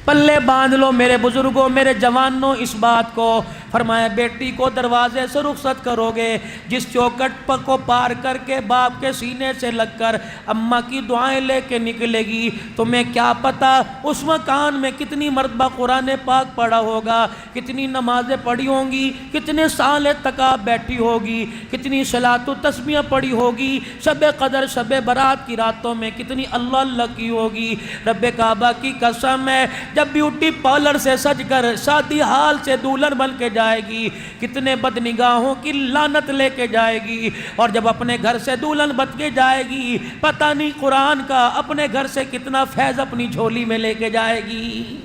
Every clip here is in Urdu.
پلے باندھ لو میرے بزرگوں، میرے جوانوں اس بات کو۔ فرمایا بیٹی کو دروازے سے رخصت کرو گے، جس چوکٹ کو پار کر کے باپ کے سینے سے لگ کر اماں کی دعائیں لے کے نکلے گی، تمہیں کیا پتا اس مکان میں کتنی مرتبہ قرآن پاک پڑھا ہوگا، کتنی نمازیں پڑھی ہوں گی، کتنے سال تک بیٹھی ہوگی، کتنی صلاۃ و تسبیح پڑھی ہوگی، شب قدر شب برات کی راتوں میں کتنی اللہ اللہ کی ہوگی۔ رب کعبہ کی قسم ہے، جب بیوٹی پارلر سے سج کر شادی حال سے دولہن بن کے جائے گی، کتنے بد نگاہوں کی لعنت لے کے جائے گی، اور جب اپنے گھر سے دولہن بن کے جائے گی، پتہ نہیں قرآن کا اپنے گھر سے کتنا فیض اپنی جھولی میں لے کے جائے گی۔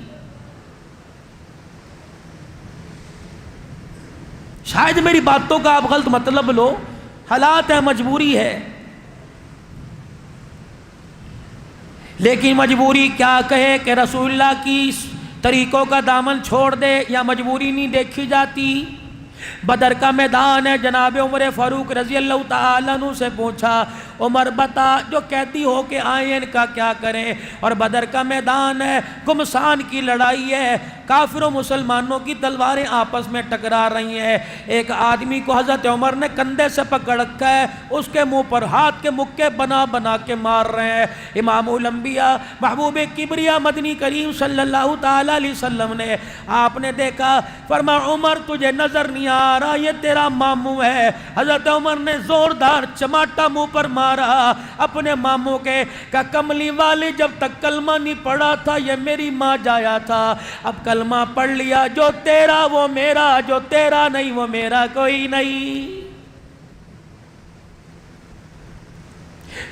شاید میری باتوں کا آپ غلط مطلب لو، حالات ہے، مجبوری ہے، لیکن مجبوری کیا کہے کہ رسول اللہ کی طریقوں کا دامن چھوڑ دے، یا مجبوری نہیں دیکھی جاتی۔ بدر کا میدان ہے، جناب عمر فاروق رضی اللہ تعالیٰ عنہ سے پوچھا عمر بتا جو قیدی ہو کے آئے ان کا کیا کریں، اور بدر کا میدان ہے، گمسان کی لڑائی ہے، کافر و مسلمانوں کی تلواریں آپس میں ٹکرا رہی ہیں، ایک آدمی کو حضرت عمر نے کندھے سے پکڑ رکھا ہے، اس کے منہ پر ہاتھ کے مکے بنا بنا کے مار رہے ہیں۔ امام الانبیاء محبوب کبریا مدنی کریم صلی اللہ تعالیٰ علیہ وسلم نے آپ نے دیکھا، فرمایا عمر تجھے نظر نہیں آ رہا یہ تیرا ماموں ہے۔ حضرت عمر نے زوردار چماٹا منہ پر مارا اپنے ماموں کے، کہ کملی والی جب تک کلمہ نہیں پڑھا تھا یہ میری ماں جایا تھا، اب کلمہ پڑھ لیا، جو تیرا وہ میرا، جو تیرا نہیں وہ میرا کوئی نہیں۔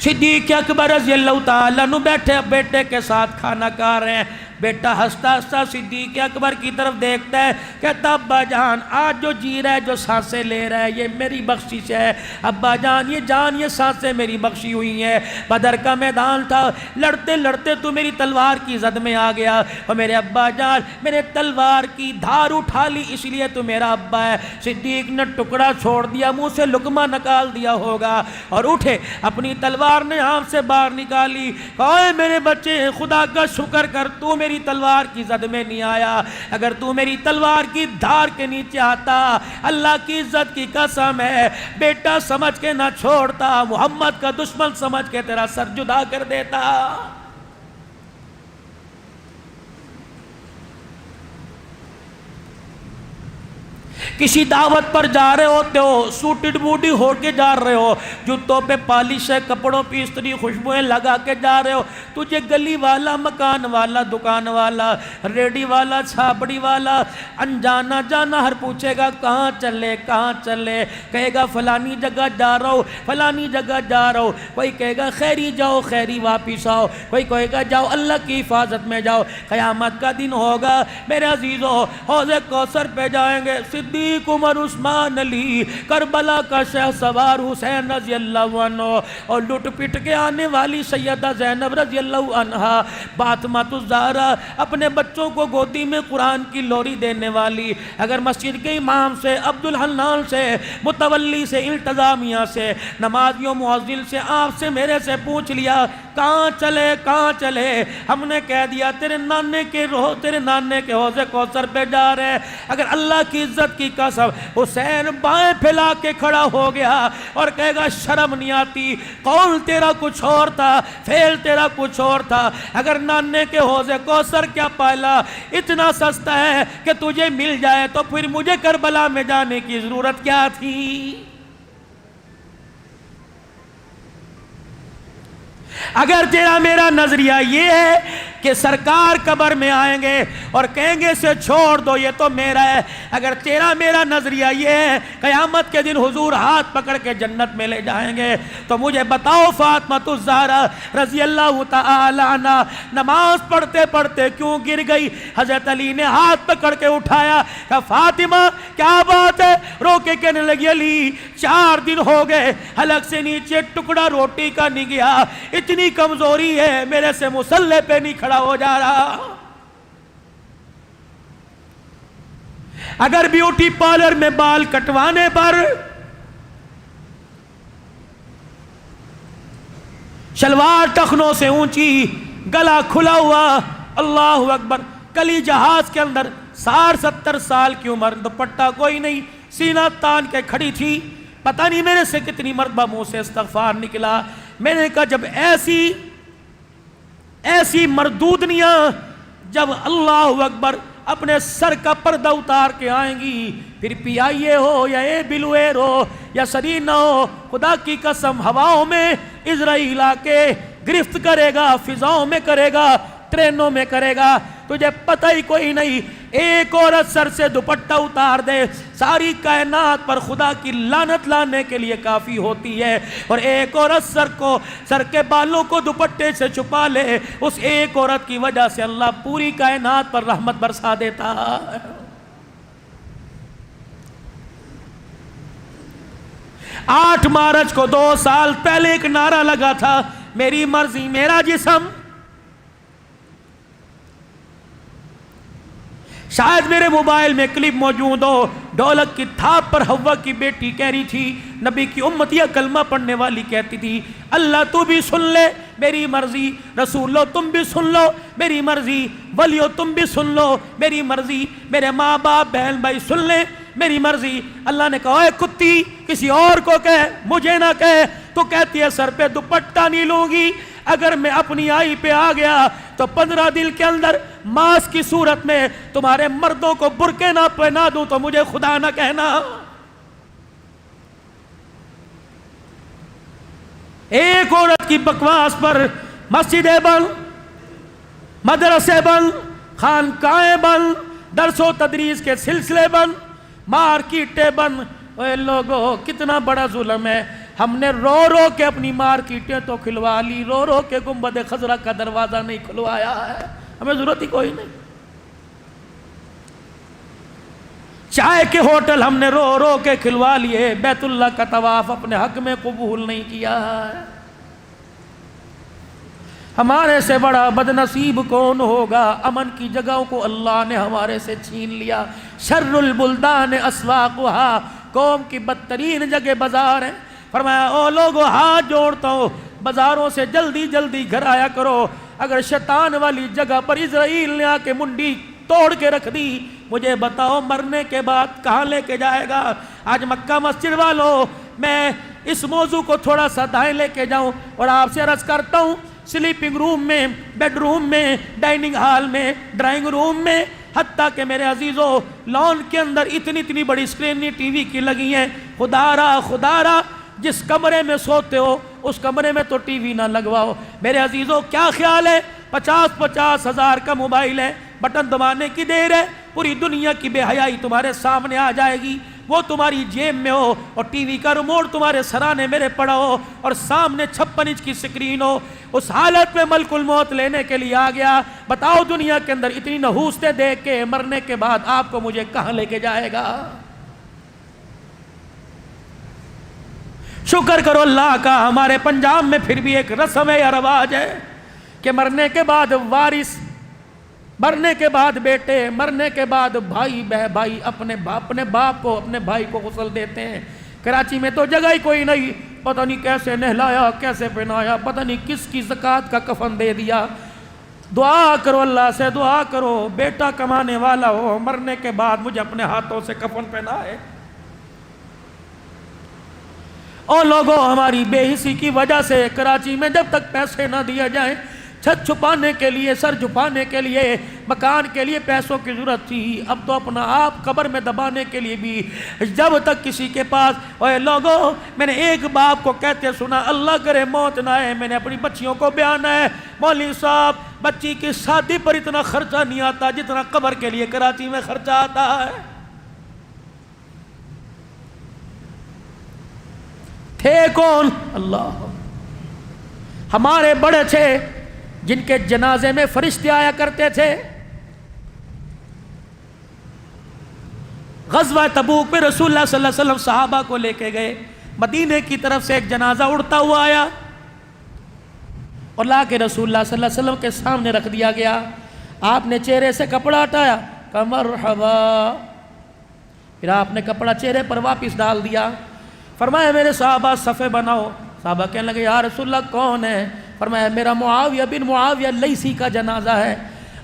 صدیق اکبر رضی اللہ تعالیٰ عنہ بیٹھے بیٹے کے ساتھ کھانا کھا رہے ہیں، بیٹا ہنستا ہنستا صدیق اکبر کی طرف دیکھتا ہے، کہتا ابا جان آج جو جی رہا ہے، جو سانسیں لے رہا ہے، یہ میری بخشش ہے، ابا جان یہ سانسیں میری بخشی ہوئی ہیں۔ بدر کا میدان تھا، لڑتے لڑتے تو میری تلوار کی زد میں آ گیا، اور میرے ابا جان میرے تلوار کی دھار اٹھا لی، اس لیے تو میرا ابا ہے۔ صدیق نے ٹکڑا چھوڑ دیا، منہ سے لقمہ نکال دیا ہوگا، اور اٹھے اپنی تلوار نے ہاتھ سے باہر نکالی، اے میرے بچے خدا کا شکر کر، تو میری تلوار کی زد میں نہیں آیا، اگر تو میری تلوار کی دھار کے نیچے آتا، اللہ کی عزت کی قسم ہے بیٹا سمجھ کے نہ چھوڑتا، محمد کا دشمن سمجھ کے تیرا سر جدا کر دیتا۔ کسی دعوت پر جا رہے ہوتے ہو، سوٹڈ بوٹی ہو کے جا رہے ہو، جوتوں پہ پالش ہے، کپڑوں پہ استری خوشبوئیں لگا کے جا رہے ہو، تجھے گلی والا، مکان والا، دکان والا، ریڈی والا، چھاپڑی والا، انجانا جانا ہر پوچھے گا کہاں چلے کہاں چلے، کہے گا فلانی جگہ جا رہا ہو، فلانی جگہ جا رہا ہو، کوئی کہے گا خیری جاؤ خیری واپس آؤ، کوئی کہے گا جاؤ اللہ کی حفاظت میں جاؤ۔ قیامت کا دن ہوگا میرے عزیزو، حوض کوثر پہ جائیں گے، صدیق عمر عثمان علی، کربلا کا شہ سوار حسین رضی اللہ عنہ، اور لٹ پٹ کے آنے والی سیدہ زینب رضی اللہ عنہا، فاطمۃ الزہرا اپنے بچوں کو گودی میں قرآن کی لوری دینے والی، اگر مسجد کے امام سے، عبد الحنان سے، متولی سے، انتظامیہ سے، نمازیوں مؤذن سے، آپ سے میرے سے پوچھ لیا کہاں چلے کہاں چلے، ہم نے کہہ دیا تیرے نانے کے حوض کوثر پہ جا رہے ہیں، اگر اللہ کی عزت کی قسم حسین بائیں پھیلا کے کھڑا ہو گیا اور کہے گا شرم نہیں آتی، قول تیرا کچھ اور تھا، فعل تیرا کچھ اور تھا، اگر نانے کے حوض کوثر کیا پالا اتنا سستا ہے کہ تجھے مل جائے تو پھر مجھے کربلا میں جانے کی ضرورت کیا تھی؟ اگر تیرا میرا نظریہ یہ ہے کہ سرکار قبر میں آئیں گے اور کہیں گے اسے چھوڑ دو یہ تو میرا ہے، اگر تیرا میرا نظریہ یہ ہے قیامت کے دن حضور ہاتھ پکڑ کے جنت میں لے جائیں گے، تو مجھے بتاؤ فاطمۃ الزہرا رضی اللہ تعالی عنہ نماز پڑھتے پڑھتے کیوں گر گئی؟ حضرت علی نے ہاتھ پکڑ کے اٹھایا کہ فاطمہ کیا بات ہے؟ رو کے کہنے لگی علی 4 دن ہو گئے حلق سے نیچے ٹکڑا روٹی کا نہیں گیا، اتنی کمزوری ہے میرے سے مصلی پہ نہیں کھڑا ہو جا رہا۔ اگر بیوٹی پارلر میں بال کٹوانے پر شلوار ٹخنوں سے اونچی، گلا کھلا ہوا، اللہ اکبر، کلی جہاز کے اندر 60-70 سال کی عمر، دوپٹہ کوئی نہیں، سینہ تان کے کھڑی تھی. پتہ نہیں میرے سے کتنی مرتبہ منہ سے استغفار نکلا. میں نے کہا جب ایسی مردودنیاں جب اللہ اکبر اپنے سر کا پردہ اتار کے آئیں گی، پھر پی آئی اے ہو یا اے بلو ایئر ہو یا سرینا ہو، خدا کی قسم ہواؤں میں اسرائیل آ کے گرفت کرے گا، فضاؤں میں کرے گا، ٹرینوں میں کرے گا. تجھے پتہ ہی کوئی نہیں. ایک عورت سر سے دوپٹہ اتار دے، ساری کائنات پر خدا کی لعنت لانے کے لیے کافی ہوتی ہے. اور ایک عورت سر کے بالوں کو دوپٹے سے چھپا لے، اس ایک عورت کی وجہ سے اللہ پوری کائنات پر رحمت برسا دیتا. 8 مارچ کو 2 سال پہلے ایک نعرہ لگا تھا، میری مرضی میرا جسم. شاید میرے موبائل میں کلپ موجود ہو، ڈھولک کی تھاپ پر حوا کی بیٹی کہہ رہی تھی، نبی کی امتیہ کلمہ پڑھنے والی کہتی تھی، اللہ تو بھی سن لے میری مرضی، رسول لو تم بھی سن لو میری مرضی، ولیو تم بھی سن لو میری مرضی، میرے ماں باپ بہن بھائی سن لیں میری مرضی. اللہ نے کہا اے کتی، کسی اور کو کہے مجھے نہ کہے. تو کہتی ہے سر پہ دوپٹہ نہیں لوں گی، اگر میں اپنی آئی پہ آ گیا تو 15 دن کے اندر ماس کی صورت میں تمہارے مردوں کو برقع نہ پہنا دوں تو مجھے خدا نہ کہنا. ایک عورت کی بکواس پر مسجدیں بند، مدرسے بند، خانقاہیں بند، درس و تدریس کے سلسلے بند، مارکیٹیں بند. اے لوگوں کتنا بڑا ظلم ہے. ہم نے رو رو کے اپنی مارکیٹیں تو کھلوا لی، رو رو کے گنبد خضرا کا دروازہ نہیں کھلوایا ہے. ہمیں ضرورت ہی کوئی نہیں. چائے کے ہوٹل ہم نے رو رو کے کھلوا لیے، بیت اللہ کا طواف اپنے حق میں قبول نہیں کیا ہے. ہمارے سے بڑا بدنصیب کون ہوگا؟ امن کی جگہوں کو اللہ نے ہمارے سے چھین لیا. شر البلدان اسواقها، قوم کی بدترین جگہ بازار ہے. فرمایا او لوگو ہاتھ جوڑتا ہوں، بازاروں سے جلدی جلدی گھر آیا کرو. اگر شیطان والی جگہ پر اسرائیل نے آ کے منڈی توڑ کے رکھ دی، مجھے بتاؤ مرنے کے بعد کہاں لے کے جائے گا؟ آج مکہ مسجد والوں، میں اس موضوع کو تھوڑا سا دائیں لے کے جاؤں اور آپ سے عرض کرتا ہوں، سلیپنگ روم میں، بیڈ روم میں، ڈائننگ ہال میں، ڈرائنگ روم میں، حتیٰ کہ میرے عزیزوں لان کے اندر اتنی بڑی سکرین ٹی وی کی لگی ہیں. خدا را جس کمرے میں سوتے ہو اس کمرے میں تو ٹی وی نہ لگواؤ. میرے عزیزوں کیا خیال ہے؟ 50 ہزار کا موبائل ہے، بٹن دبانے کی دیر ہے، پوری دنیا کی بے حیائی تمہارے سامنے آ جائے گی. وہ تمہاری جیب میں ہو اور ٹی وی کا ریموٹ تمہارے سرانے میرے پڑا ہو اور سامنے 56 انچ کی سکرین ہو. اس حالت میں ملک الموت لینے کے لیے آ گیا. بتاؤ دنیا کے اندر اتنی نحوستیں دیکھ کے مرنے کے بعد آپ کو مجھے کہاں لے کے جائے گا؟ شکر کرو اللہ کا، ہمارے پنجاب میں پھر بھی ایک رسم ہے یا رواج ہے کہ مرنے کے بعد وارث، مرنے کے بعد بیٹے، مرنے کے بعد بھائی اپنے باپ کو، اپنے بھائی کو غسل دیتے ہیں. کراچی میں تو جگہ ہی کوئی نہیں، پتہ نہیں کیسے نہلایا، کیسے پہنایا، پتہ نہیں کس کی زکوٰۃ کا کفن دے دیا. دعا کرو اللہ سے، دعا کرو بیٹا کمانے والا ہو، مرنے کے بعد مجھے اپنے ہاتھوں سے کفن پہنائے. اور لوگوں ہماری بے حسی کی وجہ سے کراچی میں جب تک پیسے نہ دیے جائیں، چھت چھپانے کے لیے، سر چھپانے کے لیے، مکان کے لیے پیسوں کی ضرورت تھی، اب تو اپنا آپ قبر میں دبانے کے لیے بھی جب تک کسی کے پاس. اے لوگوں میں نے ایک باپ کو کہتے سنا، اللہ کرے موت نہ آئے، میں نے اپنی بچیوں کو بیان ہے، مولوی صاحب بچی کی شادی پر اتنا خرچہ نہیں آتا جتنا قبر کے لیے کراچی میں خرچہ آتا ہے. تھے کون؟ اللہ. ہمارے بڑے تھے جن کے جنازے میں فرشتے آیا کرتے تھے. غزوہ تبوک میں رسول اللہ صلی اللہ علیہ وسلم صحابہ کو لے کے گئے. مدینے کی طرف سے ایک جنازہ اڑتا ہوا آیا اور لا کے رسول اللہ صلی اللہ علیہ وسلم کے سامنے رکھ دیا گیا. آپ نے چہرے سے کپڑا ہٹایا، کہا مرحبا. پھر آپ نے کپڑا چہرے پر واپس ڈال دیا. فرمایا میرے صحابہ صفے بناؤ. صحابہ کہنے لگے یا رسول اللہ کون ہے؟ فرمایا میرا معاویہ بن معاویہ لیسی کا جنازہ ہے.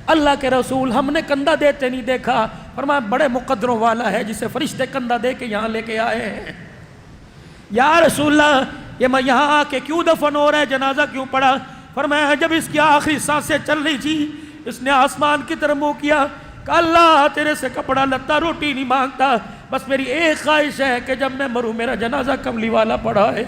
اللہ کے رسول ہم نے کندھا دیتے نہیں دیکھا. فرمایا بڑے مقدروں والا ہے جسے فرشتے کندھا دے کے یہاں لے کے آئے ہیں. یا رسول اللہ یہ میں یہاں آ کے کیوں دفن ہو رہا ہے, جنازہ کیوں پڑا؟ فرمایا جب اس کی آخری سانسیں چل رہی تھی اس نے آسمان کی طرف منہ کیا کہ اللہ تیرے سے کپڑا لتا روٹی نہیں مانگتا, بس میری ایک خواہش ہے کہ جب میں مروں میرا جنازہ کملی والا پڑا ہے.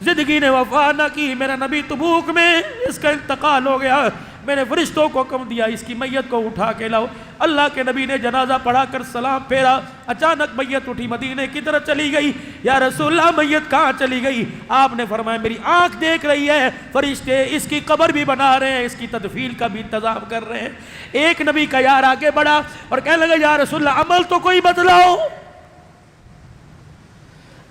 زندگی نے وفا نہ کی, میرا نبی تبوک میں اس کا انتقال ہو گیا, میں نے فرشتوں کو حکم دیا اس کی میت کو اٹھا کے لاؤ. اللہ کے نبی نے جنازہ پڑھا کر سلام پھیرا, اچانک میت اٹھی مدینے کی طرف چلی گئی. یا رسول اللہ میت کہاں چلی گئی؟ آپ نے فرمایا میری آنکھ دیکھ رہی ہے, فرشتے اس کی قبر بھی بنا رہے ہیں, اس کی تدفین کا بھی انتظام کر رہے ہیں. ایک نبی کا یار آگے بڑھا اور کہنے لگا یا رسول اللہ عمل تو کوئی بدلاؤ.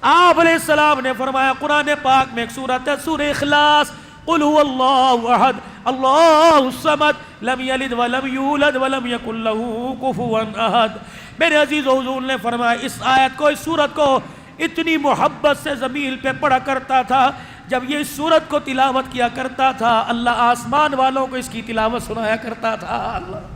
آپ علیہ السلام نے فرمایا قرآن پاک میں ایک سورت ہے سورہ اخلاص, قل هو اللہ احد اللہ الصمد لم یلد ولم یولد ولم یکن له کفوا احد. میرے عزیز و حضور نے فرمایا اس آیت کو, اس سورت کو اتنی محبت سے زمین پہ پڑھا کرتا تھا, جب یہ سورت کو تلاوت کیا کرتا تھا اللہ آسمان والوں کو اس کی تلاوت سنایا کرتا تھا. اللہ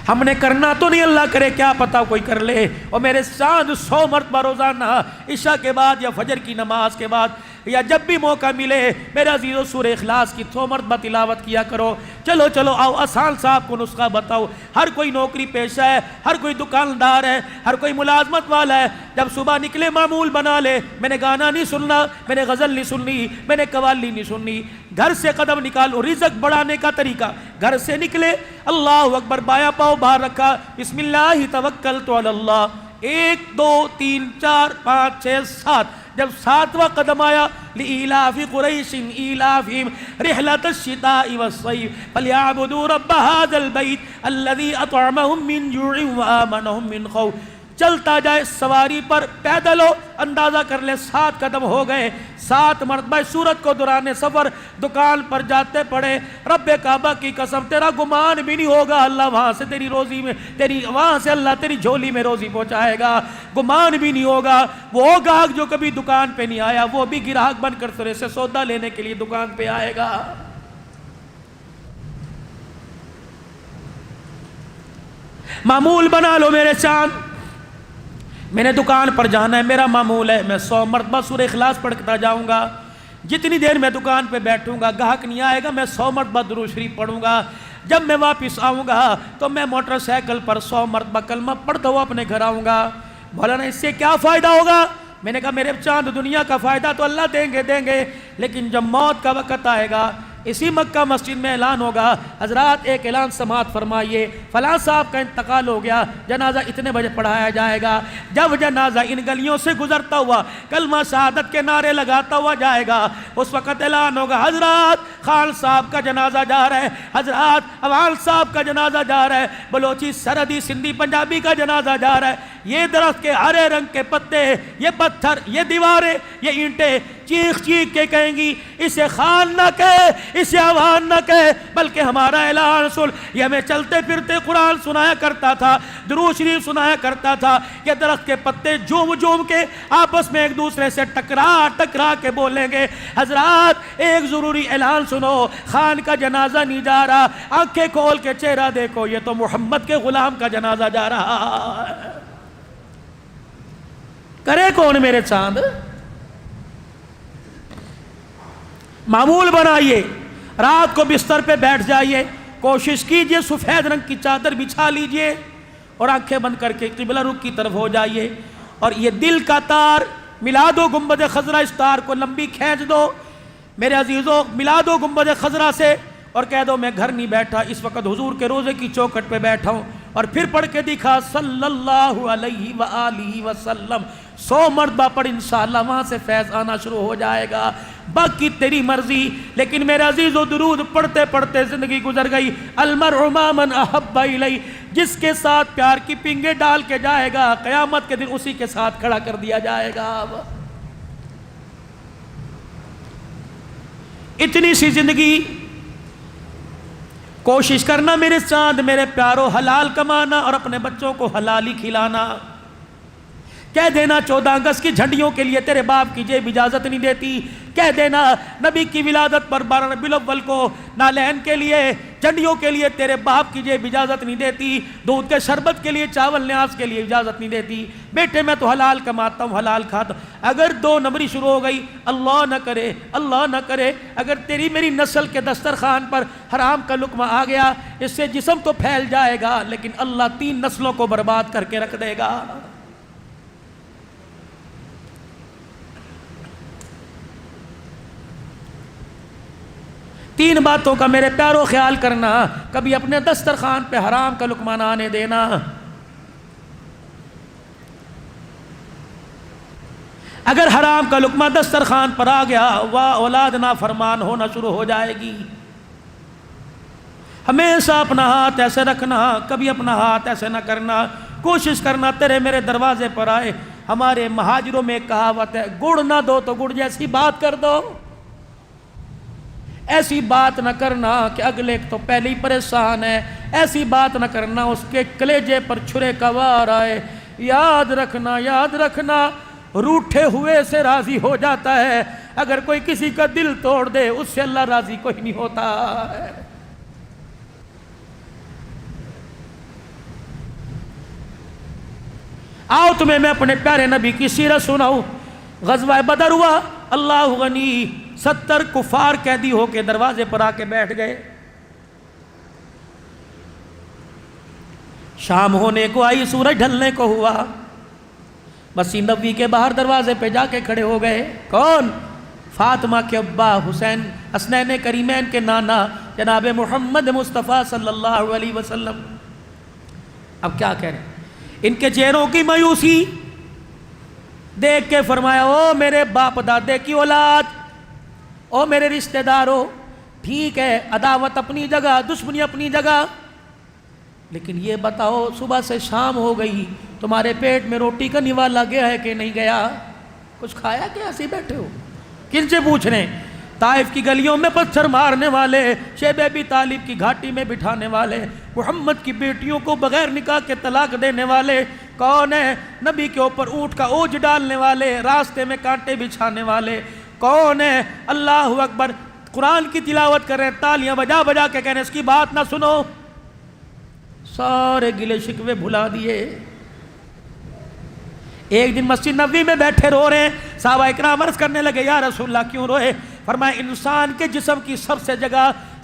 ہم نے کرنا تو نہیں, اللہ کرے کیا پتا کوئی کر لے. اور میرے ساتھ 100 مرتبہ روزانہ عشاء کے بعد یا فجر کی نماز کے بعد یا جب بھی موقع ملے میرے عزیزو سورہ اخلاص کی 100 مرتبہ تلاوت کیا کرو. چلو آؤ آسان صاحب کو نسخہ بتاؤ. ہر کوئی نوکری پیشہ ہے, ہر کوئی دکاندار ہے, ہر کوئی ملازمت والا ہے. جب صبح نکلے معمول بنا لے, میں نے گانا نہیں سننا, میں نے غزل نہیں سننی, میں نے قوالی نہیں سننی. گھر سے قدم نکالو, رزق بڑھانے کا طریقہ, گھر سے نکلے اللہ اکبر, بایاں پاؤں باہر رکھا, بسم اللہ توکلت علی اللہ, 1 2 3 4 5 6 7. جب 7واں قدم آیا لإیلاف قریش ایلافہم رحلۃ الشتاء والصیف فلیعبدوا رب ھذا البیت الذی اطعمہم من جوع وآمنہم من خوف. چلتا جائے سواری پر, پیدل ہو, اندازہ کر لے 7 قدم ہو گئے. 7 مرتبہ سورت کو دوران سفر دکان پر جاتے پڑے, رب کعبہ کی قسم تیرا گمان بھی نہیں ہوگا اللہ وہاں سے تیری روزی میں وہاں سے اللہ تیری جھولی میں روزی پہنچائے گا. گمان بھی نہیں ہوگا. وہ گاہک جو کبھی دکان پہ نہیں آیا وہ بھی گراہک بن کر تیرے سے سودا لینے کے لیے دکان پہ آئے گا. معمول بنا لو میرے چاند, میں نے دکان پر جانا ہے, میرا معمول ہے میں 100 مرتبہ سورہ اخلاص پڑھتا جاؤں گا. جتنی دیر میں دکان پہ بیٹھوں گا گاہک نہیں آئے گا, میں 100 مرتبہ درود شریف پڑھوں گا. جب میں واپس آؤں گا تو میں موٹر سائیکل پر 100 مرتبہ کلمہ پڑھتا ہوا اپنے گھر آؤں گا. مولانا اس سے کیا فائدہ ہوگا؟ میں نے کہا میرے چاند دنیا کا فائدہ تو اللہ دیں گے, لیکن جب موت کا وقت آئے گا اسی مکہ مسجد میں اعلان ہوگا, حضرات ایک اعلان سماعت فرمائیے, فلاں صاحب کا انتقال ہو گیا, جنازہ اتنے بجے پڑھایا جائے گا. جب جنازہ ان گلیوں سے گزرتا ہوا کلمہ شہادت کے نعرے لگاتا ہوا جائے گا, اس وقت اعلان ہوگا حضرات خان صاحب کا جنازہ جا رہا ہے, حضرات اوال صاحب کا جنازہ جا رہا ہے, بلوچی سرحدی سندھی پنجابی کا جنازہ جا رہا ہے. یہ درخت کے ہرے رنگ کے پتے, یہ پتھر, یہ دیواریں, یہ اینٹیں چیخ چیخ کے کہیں گی اسے خان نہ کہے, اسے اوان نہ کہے, بلکہ ہمارا اعلان سن. یہ ہمیں چلتے پھرتے قرآن سنایا کرتا تھا, درود شریف سنایا کرتا تھا. یہ درخت کے پتے جوم کے آپس میں ایک دوسرے سے ٹکرا کے بولیں گے حضرات ایک ضروری اعلان سنو, خان کا جنازہ نہیں جا رہا, آنکھیں کھول کے چہرہ دیکھو یہ تو محمد کے غلام کا جنازہ جا رہا ہے. کرے کون میرے چاند؟ معمول بنائیے, رات کو بستر پہ بیٹھ جائیے, کوشش کیجئے سفید رنگ کی چادر بچھا لیجئے اور آنکھیں بند کر کے قبلہ رخ کی طرف ہو جائیے, اور یہ دل کا تار ملا دو گنبد خضرا, اس تار کو لمبی کھینچ دو میرے عزیزوں, ملا دو گنبد خضرا سے اور کہہ دو میں گھر نہیں بیٹھا, اس وقت حضور کے روزے کی چوکھٹ پہ بیٹھا ہوں. اور پھر پڑھ کے دکھا صلی اللہ علیہ وآلہ وسلم, 100 مرتبہ پڑھ, انشاءاللہ وہاں سے فیض آنا شروع ہو جائے گا. باقی تیری مرضی. لیکن میرے عزیز و درود پڑھتے پڑھتے زندگی گزر گئی. المرء مع من احب الیہ, جس کے ساتھ پیار کی پنگے ڈال کے جائے گا قیامت کے دن اسی کے ساتھ کھڑا کر دیا جائے گا. اتنی سی زندگی, کوشش کرنا میرے چاند میرے پیارو, حلال کمانا اور اپنے بچوں کو حلالی کھلانا. کہہ دینا 14 اگست کی جھنڈیوں کے لیے تیرے باپ کی جیب اجازت نہیں دیتی، کہہ دینا نبی کی ولادت پر 12 ربیع الاول کو نالین کے لیے جھنڈیوں کے لیے تیرے باپ کی جیب اجازت نہیں دیتی، دودھ کے شربت کے لیے چاول نیاز کے لیے اجازت نہیں دیتی، بیٹے میں تو حلال کماتا ہوں حلال کھاتا ہوں۔ اگر 2 نمبری شروع ہو گئی، اللہ نہ کرے اگر تیری میری نسل کے دسترخوان پر حرام کا لقمہ آ گیا، اس سے جسم تو پھیل جائے گا لیکن اللہ 3 نسلوں کو برباد کر کے رکھ دے گا۔ تین باتوں کا میرے پیارو خیال کرنا، کبھی اپنے دسترخوان پہ حرام کا لقمہ نہ آنے دینا۔ اگر حرام کا لقمہ دسترخوان پر آ گیا، اولاد نافرمان ہونا شروع ہو جائے گی۔ ہمیشہ اپنا ہاتھ ایسے رکھنا، کبھی اپنا ہاتھ ایسے نہ کرنا، کوشش کرنا تیرے میرے دروازے پر آئے۔ ہمارے مہاجروں میں ایک کہاوت ہے، گڑ نہ دو تو گڑ جیسی بات کر دو۔ ایسی بات نہ کرنا کہ اگلے تو پہلے ہی پریشان ہے، ایسی بات نہ کرنا اس کے کلیجے پر چھرے کا وار آئے۔ یاد رکھنا روٹھے ہوئے سے راضی ہو جاتا ہے، اگر کوئی کسی کا دل توڑ دے اس سے اللہ راضی کوئی نہیں ہوتا ہے۔ آؤ تمہیں میں اپنے پیارے نبی کی سیرت سناؤں۔ غزوہ بدر ہوا، اللہ غنی 70 کفار قیدی ہو کے دروازے پر آ کے بیٹھ گئے۔ شام ہونے کو آئی، سورج ڈھلنے کو ہوا، مسجد نبوی کے باہر دروازے پہ جا کے کھڑے ہو گئے۔ کون؟ فاطمہ کے ابا حسین، حسنین کریمین کے نانا جناب محمد مصطفیٰ صلی اللہ علیہ وسلم۔ اب کیا کہہ رہے ہیں؟ ان کے چہروں کی مایوسی دیکھ کے فرمایا، او میرے باپ دادے کی اولاد، او میرے رشتہ داروں، ٹھیک ہے عداوت اپنی جگہ، دشمنی اپنی جگہ، لیکن یہ بتاؤ صبح سے شام ہو گئی، تمہارے پیٹ میں روٹی کا نوالا گیا ہے کہ نہیں گیا؟ کچھ کھایا کہ ایسے ہی بیٹھے ہو؟ کن سے پوچھ رہے ہیں؟ طائف کی گلیوں میں پتھر مارنے والے، شیب ابی طالب کی گھاٹی میں بٹھانے والے، محمد کی بیٹیوں کو بغیر نکاح کے طلاق دینے والے کون ہیں؟ نبی کے اوپر اونٹ کا اوج ڈالنے والے، راستے میں کانٹے بچھانے والے کون ہیں؟ اللہ اکبر، قرآن کی تلاوت کر رہے ہیں، تالیاں بجا بجا کے کہہ رہے ہیں اس کی بات نہ سنو، سارے گلے شکوے بھلا دیے۔ ایک دن مسجد نبوی میں بیٹھے رو رہے ہیں، صحابہ اکرام عرض کرنے لگے یا رسول اللہ کیوں روئے؟ فرمایا انسان کے جسم کی سب سے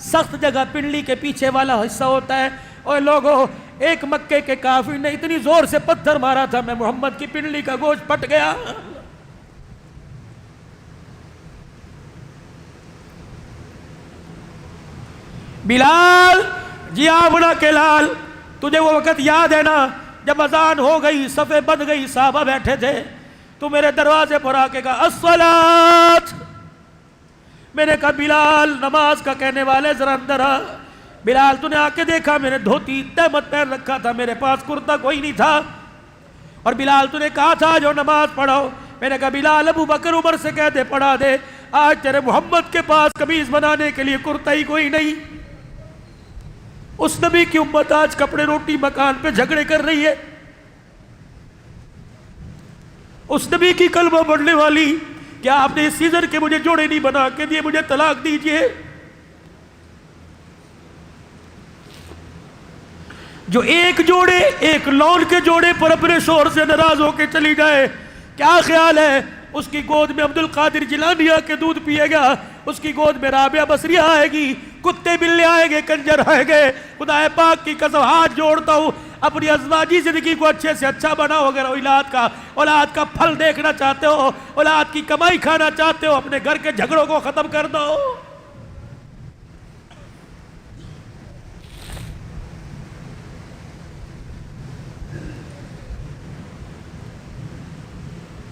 سخت جگہ پنڈلی کے پیچھے والا حصہ ہوتا ہے۔ اور لوگوں، ایک مکے کے کافر نے اتنی زور سے پتھر مارا تھا، میں محمد کی پنڈلی کا گوشت پھٹ گیا۔ بلال، جی آمنہ کے لال، تجھے وہ وقت یاد ہے نا جب اذان ہو گئی، صفیں بند گئی، صحابہ بیٹھے تھے، تو میرے دروازے پر آ کے کہا الصلاۃ۔ میں نے کہا بلال نماز کا کہنے والے ذرا اندر آ۔ بلال تو نے آ کے دیکھا میں نے دھوتی تہمت پہن رکھا تھا، میرے پاس کرتا کوئی نہیں تھا، اور بلال تو نے کہا تھا جو نماز پڑھو۔ میں نے کہا بلال ابو بکر عمر سے کہہ دے پڑھا دے، آج تیرے محمد کے پاس قمیض بنانے کے لیے کرتا ہی کوئی نہیں۔ اس نبی کی امت آج کپڑے روٹی مکان پہ جھگڑے کر رہی ہے، اس نبی کی کلمہ پڑھنے والی، کیا آپ نے اس سیزن کے مجھے جوڑے نہیں بنا کے دیے، مجھے طلاق دیجئے؟ جو ایک جوڑے، ایک لون کے جوڑے پر اپنے شوہر سے ناراض ہو کے چلی جائے، کیا خیال ہے اس کی گود میں عبد القادر جیلانی آ کے دودھ پیے گا، اس کی گود میں رابعہ بصری آئے گی، کتے بلے آئیں گے، کنجر آئیں گے؟ خدا پاک کی قسم ہاتھ جوڑتا ہوں، اپنی ازواجی زندگی کو اچھے سے اچھا بناؤ۔ اگر اولاد کا پھل دیکھنا چاہتے ہو، اولاد کی کمائی کھانا چاہتے ہو، اپنے گھر کے جھگڑوں کو ختم کر دو۔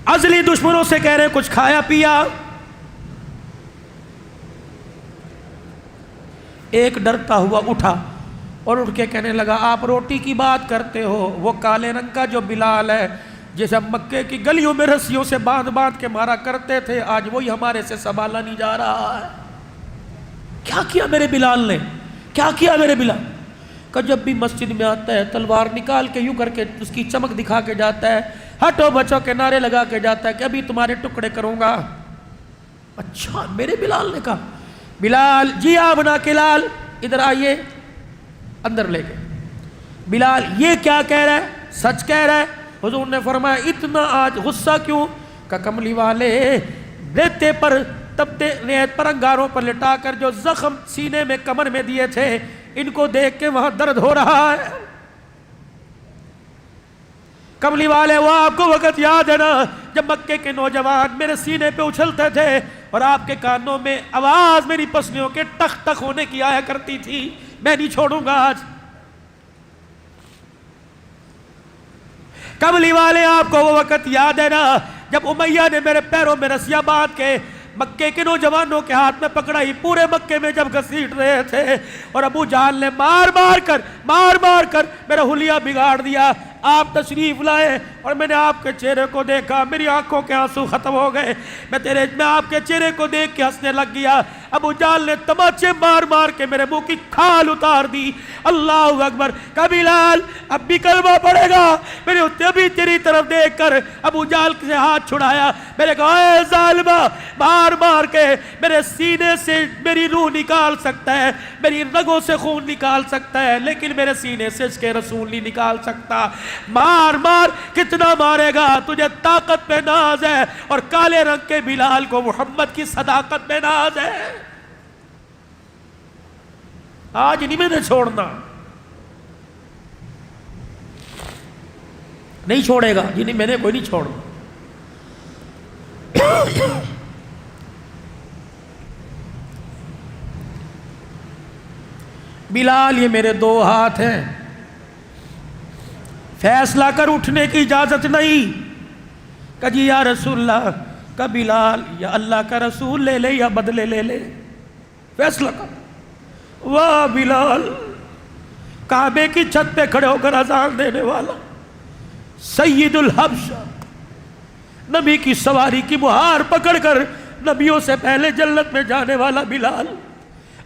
ازلی دشمنوں سے کہہ رہے ہیں کچھ کھایا پیا؟ ایک ڈرتا ہوا اٹھا اور اٹھ کے کہنے لگا آپ روٹی کی بات کرتے ہو، وہ کالے رنگ کا جو بلال ہے جسے مکے کی گلیوں میں رسیوں سے باندھ باندھ کے مارا کرتے تھے، آج وہی ہمارے سے سنبھالا نہیں جا رہا ہے۔ کیا کیا میرے بلال نے؟ کیا کیا میرے بلال کہ جب بھی مسجد میں آتا ہے تلوار نکال کے یوں کر کے اس کی چمک دکھا کے جاتا ہے، ہٹو بچوں کے نعرے لگا کے جاتا ہے کہ ابھی تمہارے ٹکڑے کروں گا. اچھا میرے بلال نے کہا بلال جی آپ نا کے لال ادھر آئیے, اندر لے گئے. بلال یہ کیا کہہ رہا ہے, سچ کہہ رہا ہے؟ حضور نے فرمایا اتنا آج غصہ کیوں؟ کہ کملی والے ریتے پر تپتے ریت پر انگاروں پر لٹا کر جو زخم سینے میں کمر میں دیے تھے ان کو دیکھ کے وہاں درد ہو رہا ہے. کملی والے وہ آپ کو وقت یاد ہے نا جب مکے کے نوجوان میرے سینے پہ اچھلتے تھے اور آپ کے کانوں میں آواز میری پسلیوں کے ٹک ٹک ہونے کی آیا کرتی تھی, میں نہیں چھوڑوں گا آج. کملی والے آپ کو وہ وقت یاد ہے نا جب امیہ نے میرے پیروں میں رسیاں باندھ کے مکے کے نوجوانوں کے ہاتھ میں پکڑائی, پورے مکے میں جب گھسیٹ رہے تھے, اور ابو جہل نے مار مار کر میرا حلیہ بگاڑ دیا. آپ تشریف لائے اور میں نے آپ کے چہرے کو دیکھا, میری آنکھوں کے آنسو ختم ہو گئے, میں آپ کے چہرے کو دیکھ کے ہنسنے لگ گیا. ابو جہل نے تماچے مار مار کے میرے منہ کی کھال اتار دی. اللہ اکبر. کہا بلال اب بھی کلمہ پڑے گا؟ میں نے ابھی تیری طرف دیکھ کر ابو جہل سے ہاتھ چھڑایا. میں نے کہا اے ظالمہ, مار مار کے میرے سینے سے میری روح نکال سکتا ہے, میری رگوں سے خون نکال سکتا ہے, لیکن میرے سینے سے اس کے رسول نہیں نکال سکتا. مار مار کتنا مارے گا؟ تجھے طاقت پہ ناز ہے اور کالے رنگ کے بلال کو محمد کی صداقت پہ ناز ہے. آج نہیں میں نے چھوڑنا, نہیں چھوڑے گا جی, نہیں میں نے کوئی نہیں چھوڑنا. بلال یہ میرے دو ہاتھ ہیں, فیصلہ کر اٹھنے کی اجازت نہیں. کہ جی یا رسول اللہ, کہ بلال یا اللہ کا رسول لے لے یا بدلے لے لے, فیصلہ کر. واہ بلال, کعبے کی چھت پہ کھڑے ہو کر اذان دینے والا, سید الحبشہ, نبی کی سواری کی مہار پکڑ کر نبیوں سے پہلے جنت میں جانے والا بلال,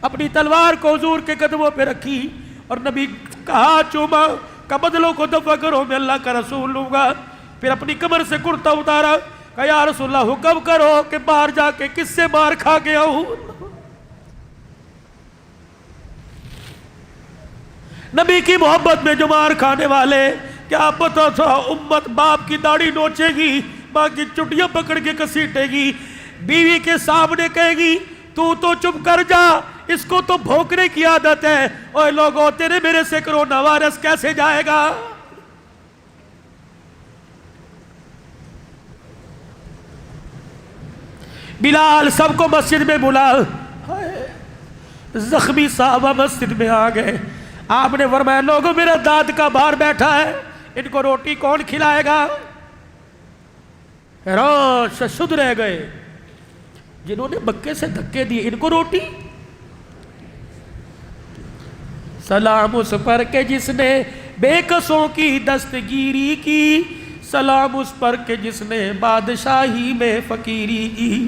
اپنی تلوار کو حضور کے قدموں پہ رکھی اور نبی کا ہاتھ چوما. کا بدلوں کو دفع کرو, میں اللہ کا رسول لوں گا. پھر اپنی کمر سے کرتا اتارا, کہا یا رسول اللہ حکم کرو کہ باہر جا کے کس سے مار کھا گیا ہوں. نبی کی محبت میں جو مار کھانے والے, کیا پتا تھا امت باپ کی داڑھی نوچے گی, ماں کی چٹیاں پکڑ کے کسیٹے گی, بیوی کے سامنے کہے گی تو چپ کر جا, اس کو تو بھونکنے کی عادت ہے. اوے لوگوں, تیرے میرے سے کرونا وائرس کیسے جائے گا؟ بلال سب کو مسجد میں بلا, زخمی صحابہ مسجد میں آ گئے. آپ نے فرمایا لوگوں میرا داد کا بار بیٹھا ہے, ان کو روٹی کون کھلائے گا؟ روش شد رہ گئے جنہوں نے مکے سے دھکے دیے, ان کو روٹی. سلام اس پر کہ جس نے بے کسوں کی دستگیری کی, سلام اس پر کہ جس نے بادشاہی میں فقیری کی,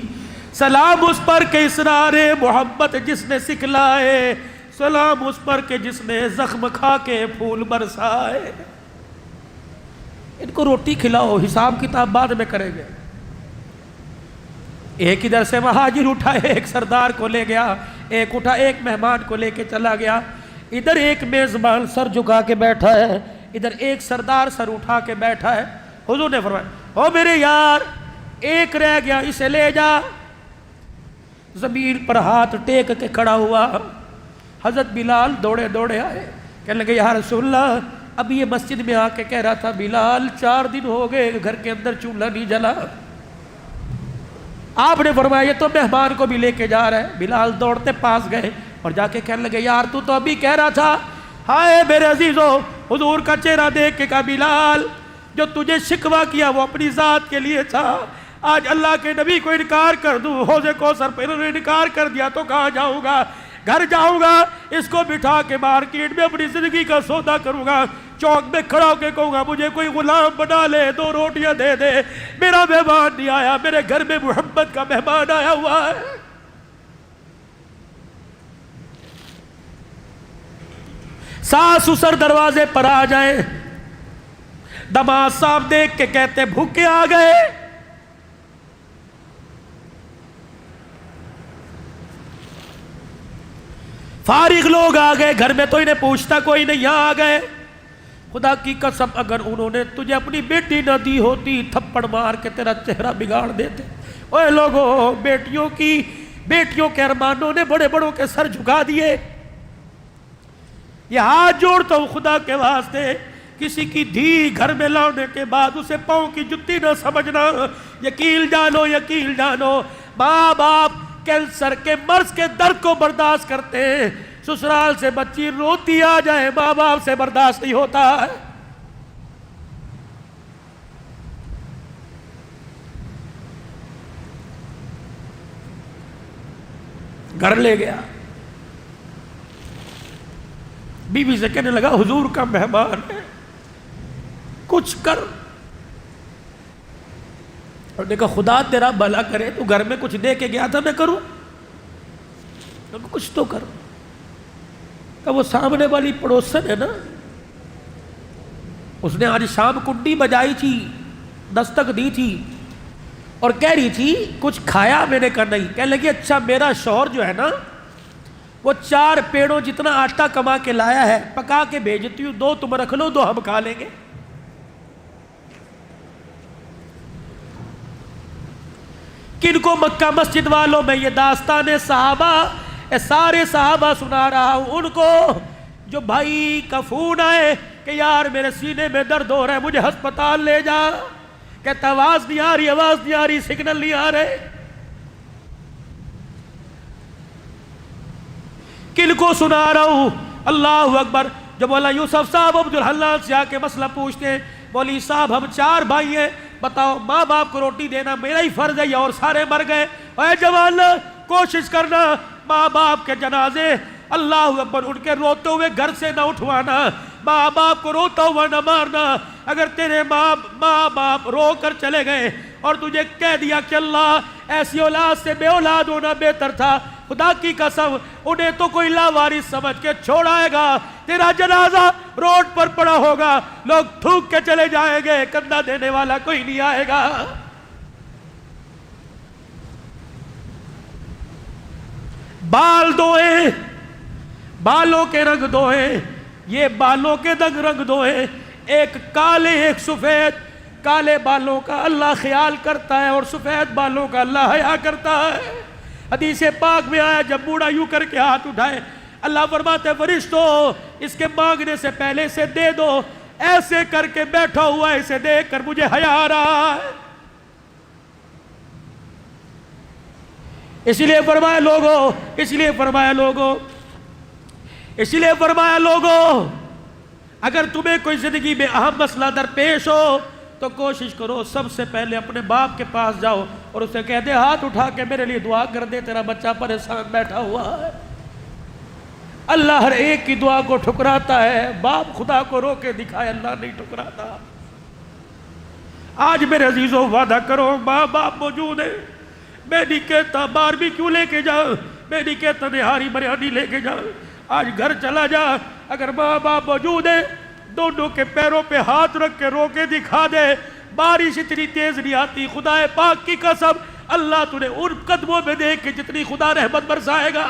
سلام اس پر کہ اسرار محبت جس نے سکھلائے, سلام اس پر کہ جس نے زخم کھا کے پھول برسائے. ان کو روٹی کھلاؤ, حساب کتاب بعد میں کریں گے. ایک ادھر سے مہاجر اٹھا, ایک سردار کو لے گیا, ایک اٹھا ایک مہمان کو لے کے چلا گیا. ادھر ایک میزبان سر جھکا کے بیٹھا ہے, ادھر ایک سردار سر اٹھا کے بیٹھا ہے. حضور نے فرمایا او میرے یار, ایک رہ گیا, اسے لے جا. زمین پر ہاتھ ٹیک کے کھڑا ہوا. حضرت بلال دوڑے دوڑے آئے, کہنے لگے یا رسول اللہ, اب یہ مسجد میں آ کے کہہ رہا تھا بلال 4 دن ہو گئے گھر کے اندر چولہا نہیں جلا. آپ نے فرمایا یہ تو مہمان کو بھی لے کے جا رہا ہے. بلال دوڑتے پاس گئے اور جا کے کہنے لگے یار تو ابھی کہہ رہا تھا. ہائے میرے عزیزو, حضور کا چہرہ دیکھ کے کہا بلال جو تجھے شکوہ کیا وہ اپنی ذات کے لیے تھا, آج اللہ کے نبی کو انکار کر دوں, حوض کوثر پہ انہوں نے انکار کر دیا تو کہاں جاؤں گا؟ گھر جاؤں گا, اس کو بٹھا کے مارکیٹ میں اپنی زندگی کا سودا کروں گا, چوک میں کھڑا ہو کے کہوں گا مجھے کوئی غلام بنا لے, 2 روٹیاں دے دے, میرا مہمان نہیں آیا, میرے گھر میں محمد کا مہمان آیا ہوا ہے. ساس سسر دروازے پر آ جائیں, دماد صاحب دیکھ کے کہتے بھوکے آ گئے. فارغ لوگ آ گئے گھر میں تو انہیں پوچھتا کوئی نہیں, یہاں آ گئے. خدا کی قسم اگر انہوں نے تجھے اپنی بیٹی نہ دی ہوتی تھپڑ مار کے تیرا چہرہ بگاڑ دیتے. اوے لوگوں, بیٹیوں کے ارمانوں نے بڑے بڑوں کے سر جھکا دیے. یہ ہاتھ جوڑتا ہوں خدا کے واسطے, کسی کی دھی گھر میں لانے کے بعد اسے پاؤں کی جتی نہ سمجھنا. یقین جانو ماں باپ کینسر کے مرض کے درد کو برداشت کرتے ہیں. سسرال سے بچی روتی آ جائے ماں باپ سے برداشت نہیں ہوتا ہے. گھر لے گیا, بیوی سے کہنے لگا حضور کا مہمان ہے, کچھ کر. اور نے کہا خدا تیرا بھلا کرے, تو گھر میں کچھ دے کے گیا تھا, میں کروں کچھ تو کر. کہ وہ سامنے والی پڑوسن ہے نا, اس نے آج شام کنڈی بجائی تھی, دستک دی تھی اور کہہ رہی تھی کچھ کھایا. میں نے کہا نہیں. کہنے لگی اچھا میرا شوہر جو ہے نا وہ 4 پیڑوں جتنا آٹا کما کے لایا ہے, پکا کے بھیجتی ہوں, 2 تم رکھ لو, 2 ہم کھا لیں گے. کن کو مکہ مسجد والوں میں یہ داستان صحابہ سارے صحابہ سنا رہا ہوں, ان کو جو بھائی کا فون آئے کہ یار میرے سینے میں درد ہو رہا ہے, مجھے ہسپتال لے جا. کہتا آواز نہیں آ رہی, سگنل نہیں آ رہے. کن کو سنا رہا ہوں, اللہ اکبر. جب مولا یوسف صاحب عبدالحنان سے آ کے مسئلہ پوچھتے ہیں, مولوی صاحب ہم 4 بھائی ہیں, بتاؤ ماں باپ کو روٹی دینا میرا ہی فرض ہے یا اور سارے مر گئے؟ اے جوان کوشش کرنا ماں باپ کے جنازے اللہ اکبر ان کے روتے ہوئے گھر سے نہ اٹھوانا, ماں باپ کو روتا ہوا نہ مارنا. اگر تیرے ماں باپ رو کر چلے گئے اور تجھے کہہ دیا کہ اللہ ایسی اولاد سے بے اولاد ہونا بہتر تھا, خدا کی قسم انہیں تو کوئی لاوارث سمجھ کے چھوڑائے گا. تیرا جنازہ روڈ پر پڑا ہوگا, لوگ تھوک کے چلے جائیں گے, کندھا دینے والا کوئی نہیں آئے گا. بال دھوئے, بالوں کے رنگ دھوئے, یہ بالوں کے رنگ دھوئے, ایک کالے ایک سفید. کالے بالوں کا اللہ خیال کرتا ہے اور سفید بالوں کا اللہ حیا کرتا ہے. حدیث پاک میں آیا جب بوڑھا یوں کر کے ہاتھ اٹھائے, اللہ فرماتے فرشتوں اس کے مانگنے سے پہلے اسے دے دو, ایسے کر کے بیٹھا ہوا ہے, اسے دیکھ کر مجھے حیا آ رہا ہے. اس لیے فرمایا لوگوں اگر تمہیں کوئی زندگی میں اہم مسئلہ درپیش ہو تو کوشش کرو سب سے پہلے اپنے باپ کے پاس جاؤ اور اسے کہہ دے ہاتھ اٹھا کے میرے لیے دعا کر دے, تیرا بچہ پریشان بیٹھا ہوا ہے. اللہ ہر ایک کی دعا کو ٹھکراتا ہے, باپ خدا کو رو کے دکھائے, اللہ نہیں ٹھکراتا. آج میرے عزیزوں وعدہ کرو, ماں باپ موجود ہیں, میں نہیں کہتا باربیکیو لے کے جاؤ, میں نہیں کہتا نہاری بریانی لے کے جاؤ, آج گھر چلا جا, اگر ماں باپ موجود ہیں دونوں کے پیروں پہ ہاتھ رکھ کے رو کے دکھا دے. بارش اتنی تیز نہیں آتی, خدا پاک کی قسم اللہ تجھے ان قدموں میں دیکھ کے جتنی خدا رحمت برسائے گا.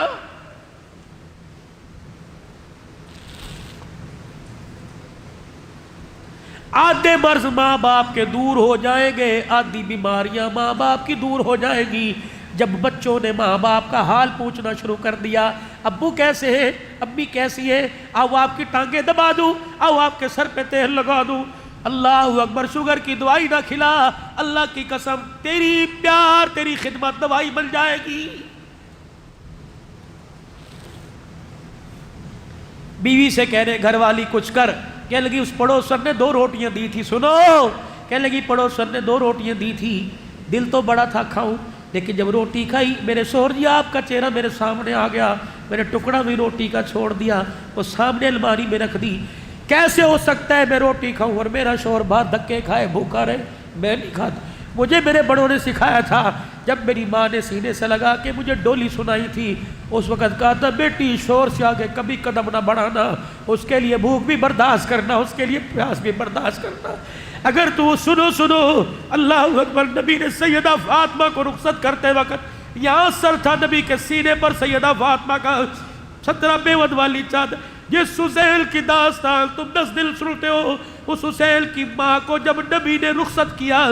آدھے مرض ماں باپ کے دور ہو جائیں گے, آدھی بیماریاں ماں باپ کی دور ہو جائیں گی. جب بچوں نے ماں باپ کا حال پوچھنا شروع کر دیا, ابو کیسے ہیں, امی کیسی ہے, آؤ آپ کی ٹانگیں دبا دوں, آؤ آپ کے سر پہ تیل لگا دوں, اللہ اکبر, شوگر کی دوائی نہ کھلا, اللہ کی قسم تیری پیار تیری خدمت دوائی بن جائے گی. بیوی سے کہنے گھر والی کچھ کر, کہنے لگی اس پڑوسن نے 2 روٹیاں دی تھی, سنو, کہنے لگی پڑوسن نے 2 روٹیاں دی تھی, دل تو بڑا تھا کھاؤں, لیکن جب روٹی کھائی میرے شوہر جی آپ کا چہرہ میرے سامنے آ گیا, میں نے ٹکڑا بھی روٹی کا چھوڑ دیا, وہ سامنے الماری میں رکھ دی. کیسے ہو سکتا ہے میں روٹی کھاؤں اور میرا شوہر بھات دھکے کھائے بھوکا رہے؟ میں نہیں کھاتا. مجھے میرے بڑوں نے سکھایا تھا, جب میری ماں نے سینے سے لگا کے مجھے ڈولی سنائی تھی, اس وقت کہا تھا بیٹی شوہر سے آگے کبھی قدم نہ بڑھانا, اس کے لیے بھوک بھی برداشت کرنا, اس کے لیے پیاس بھی برداشت کرنا. اگر تو سنو سنو اللہ اکبر، نبی نے سیدہ فاطمہ کو رخصت کرتے وقت یہاں سر تھا نبی کے سینے پر سیدہ فاطمہ کا 17 بیوت والی چادر. جس حسین کی داستان تم 10 دن سنتے ہو، اس حسین کی ماں کو جب نبی نے رخصت کیا،